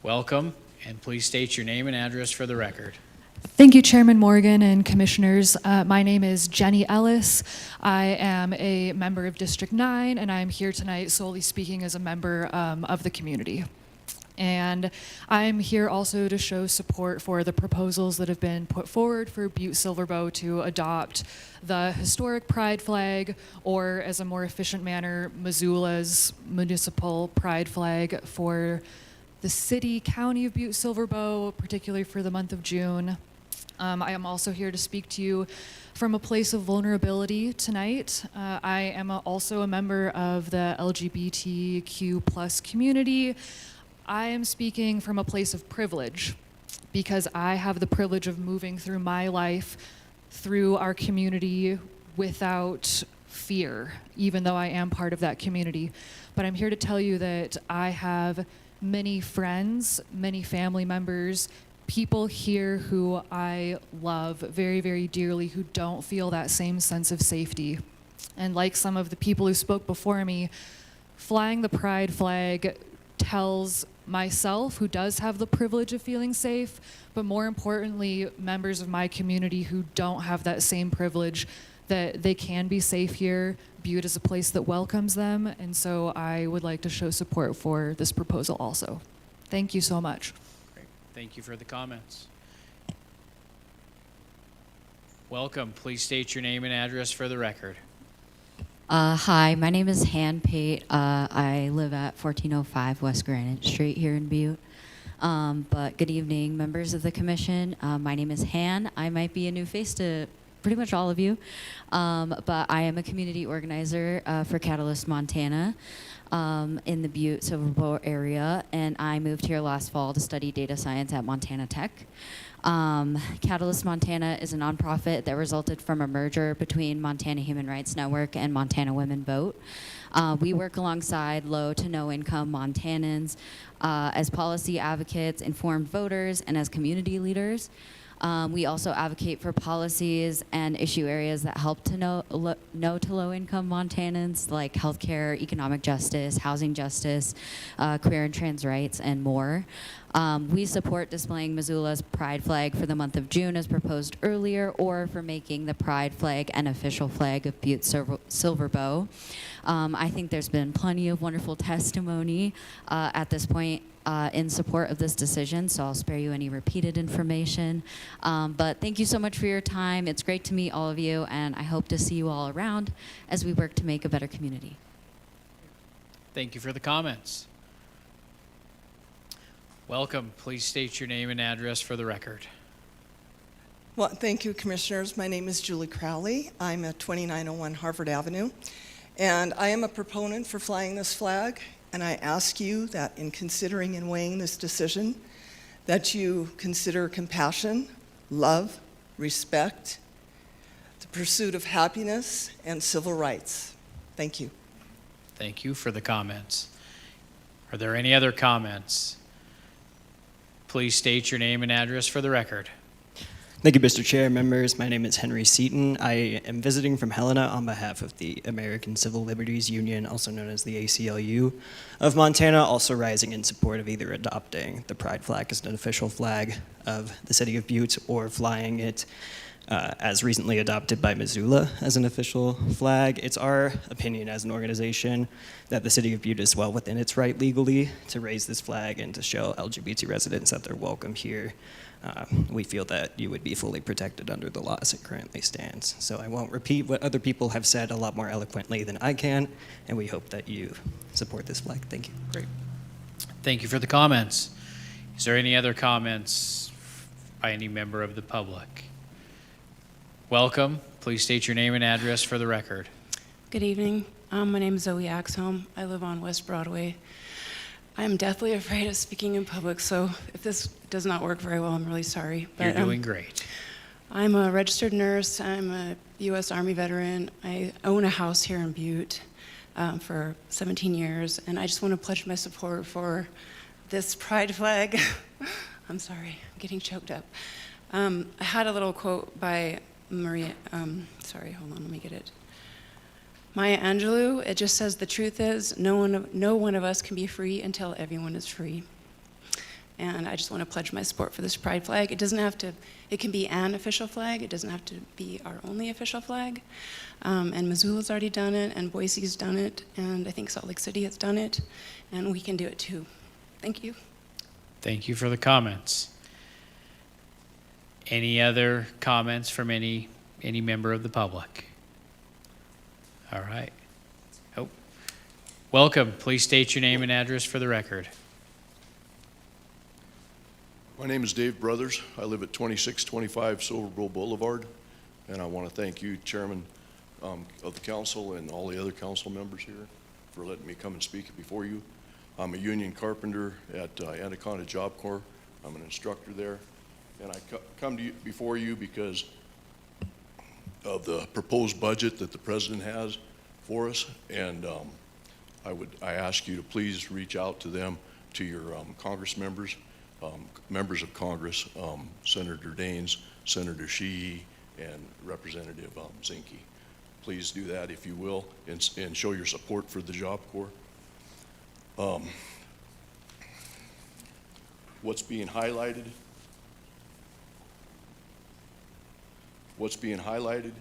Welcome, and please state your name and address for the record. Thank you, Chairman Morgan and Commissioners. My name is Jenny Ellis. I am a member of District 9, and I am here tonight solely speaking as a member of the community. And I'm here also to show support for the proposals that have been put forward for Butte-Silver to adopt the historic pride flag, or as a more efficient manner, Missoula's municipal pride flag for the city, county of Butte-Silver, particularly for the month of June. I am also here to speak to you from a place of vulnerability tonight. I am also a member of the LGBTQ+ community. I am speaking from a place of privilege because I have the privilege of moving through my life, through our community without fear, even though I am part of that community. But I'm here to tell you that I have many friends, many family members, people here who I love very, very dearly who don't feel that same sense of safety. And like some of the people who spoke before me, flying the pride flag tells myself, who does have the privilege of feeling safe, but more importantly, members of my community who don't have that same privilege, that they can be safe here. Butte is a place that welcomes them, and so I would like to show support for this proposal also. Thank you so much. Great. Thank you for the comments. Welcome. Please state your name and address for the record. Hi, my name is Han Pate. I live at 1405 West Granite Street here in Butte. But good evening, members of the commission. My name is Han. I might be a new face to pretty much all of you, but I am a community organizer for Catalyst Montana in the Butte-Silver Bow area, and I moved here last fall to study data science at Montana Tech. Catalyst Montana is a nonprofit that resulted from a merger between Montana Human Rights Network and Montana Women Vote. We work alongside low to no income Montanans as policy advocates, informed voters, and as community leaders. We also advocate for policies and issue areas that help to no to low income Montanans, like healthcare, economic justice, housing justice, queer and trans rights, and more. We support displaying Missoula's pride flag for the month of June as proposed earlier, or for making the pride flag an official flag of Butte-Silver Bow. I think there's been plenty of wonderful testimony at this point in support of this decision, so I'll spare you any repeated information. But thank you so much for your time. It's great to meet all of you, and I hope to see you all around as we work to make a better community. Thank you for the comments. Welcome. Please state your name and address for the record. Well, thank you, Commissioners. My name is Julie Crowley. I'm at 2901 Harvard Avenue, and I am a proponent for flying this flag. And I ask you that in considering and weighing this decision, that you consider compassion, love, respect, the pursuit of happiness, and civil rights. Thank you. Thank you for the comments. Are there any other comments? Please state your name and address for the record. Thank you, Mr. Chair, members. My name is Henry Seaton. I am visiting from Helena on behalf of the American Civil Liberties Union, also known as the ACLU of Montana, also rising in support of either adopting the pride flag as an official flag of the city of Butte or flying it as recently adopted by Missoula as an official flag. It's our opinion as an organization that the city of Butte is well within its right legally to raise this flag and to show LGBT residents that they're welcome here. We feel that you would be fully protected under the law as it currently stands. So I won't repeat what other people have said a lot more eloquently than I can, and we hope that you support this flag. Thank you. Great. Thank you for the comments. Is there any other comments by any member of the public? Welcome. Please state your name and address for the record. Good evening. My name is Zoe Axholm. I live on West Broadway. I'm deathly afraid of speaking in public, so if this does not work very well, I'm really sorry. But, You're doing great. I'm a registered nurse. I'm a U.S. Army veteran. I own a house here in Butte for 17 years, and I just want to pledge my support for this pride flag. I'm sorry, I'm getting choked up. I had a little quote by Maria, sorry, hold on, let me get it. Maya Angelou, it just says, the truth is, no one of us can be free until everyone is free. And I just want to pledge my support for this pride flag. It doesn't have to, it can be an official flag. It doesn't have to be our only official flag. And Missoula's already done it, and Boise's done it, and I think Salt Lake City has done it, and we can do it too. Thank you. Thank you for the comments. Any other comments from any member of the public? All right. Oh. Welcome. Please state your name and address for the record. My name is Dave Brothers. I live at 2625 Silver Bowl Boulevard, and I want to thank you, Chairman of the council, and all the other council members here for letting me come and speak before you. I'm a union carpenter at Anaconda Job Corps. I'm an instructor there, and I come to you before you because of the proposed budget that the president has for us, and I ask you to please reach out to them, to your Congress members, members of Congress, Senator Daines, Senator Sheehy, and Representative Zinke. Please do that if you will, and show your support for the Job Corps. What's being highlighted? What's being highlighted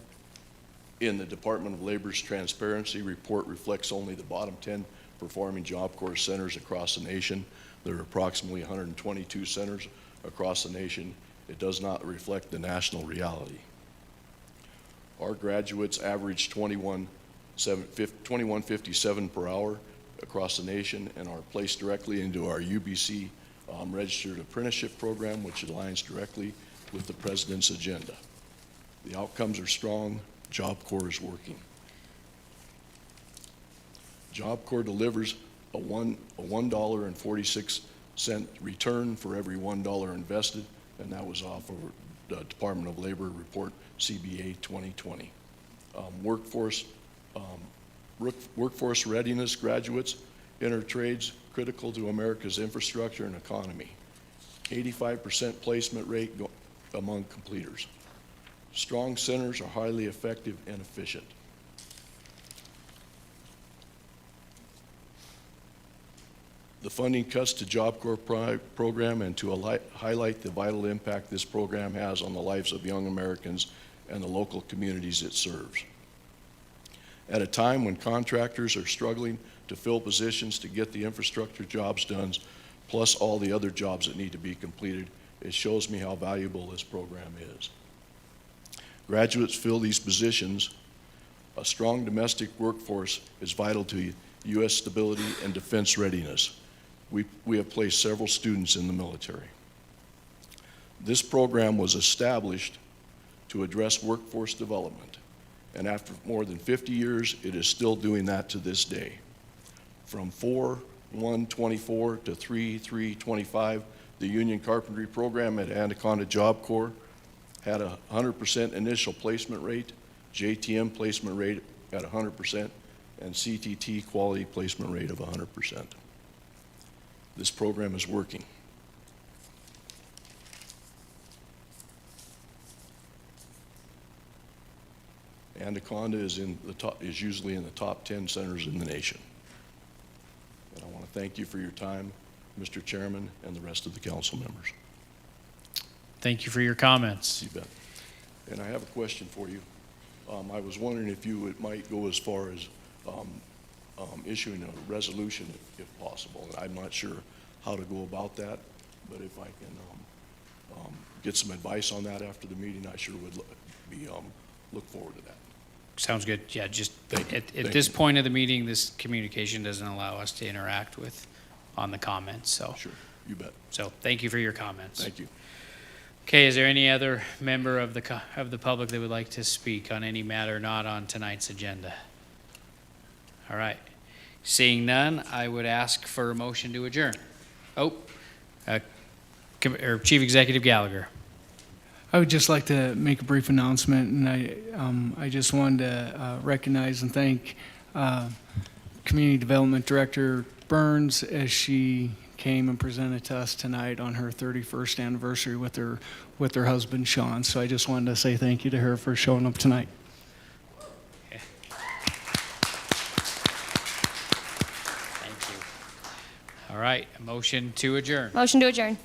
in the Department of Labor's transparency report reflects only the bottom 10 performing Job Corps centers across the nation. There are approximately 122 centers across the nation. It does not reflect the national reality. Our graduates average 21.57 per hour across the nation and are placed directly into our UBC registered apprenticeship program, which aligns directly with the President's agenda. The outcomes are strong. Job Corps is working. Job Corps delivers a $1.46 return for every $1 invested, and that was off of the Department of Labor report CBA 2020. Workforce readiness graduates enter trades critical to America's infrastructure and economy. 85% placement rate among completers. Strong centers are highly effective and efficient. The funding cuts to Job Corps program and to highlight the vital impact this program has on the lives of young Americans and the local communities it serves. At a time when contractors are struggling to fill positions to get the infrastructure jobs done, plus all the other jobs that need to be completed, it shows me how valuable this program is. Graduates fill these positions. A strong domestic workforce is vital to U.S. stability and defense readiness. We have placed several students in the military. This program was established to address workforce development, and after more than 50 years, it is still doing that to this day. From 4/1/24 to 3/3/25, the Union Carpentry Program at Anaconda Job Corps had a 100% initial placement rate, JTM placement rate at 100%, and CTT quality placement rate of 100%. This program is working. Anaconda is usually in the top 10 centers in the nation. And I want to thank you for your time, Mr. Chairman, and the rest of the council members. Thank you for your comments. You bet. And I have a question for you. I was wondering if you might go as far as issuing a resolution if possible. And I'm not sure how to go about that, but if I can get some advice on that after the meeting, I sure would look forward to that. Sounds good. Yeah, just at Thank this you. point of the meeting, this communication doesn't allow us to interact on the comments, so. Sure, you bet. So thank you for your comments. Thank you. Okay, is there any other member of the public that would like to speak on any matter not on tonight's agenda? All right. Seeing none, I would ask for a motion to adjourn. Chief Executive Gallagher. I would just like to make a brief announcement, and I just wanted to recognize and thank Community Development Director Burns as she came and presented to us tonight on her 31st anniversary with her husband Sean. So I just wanted to say thank you to her for showing up tonight. Okay. Thank you. All right, a motion to adjourn. Motion to adjourn.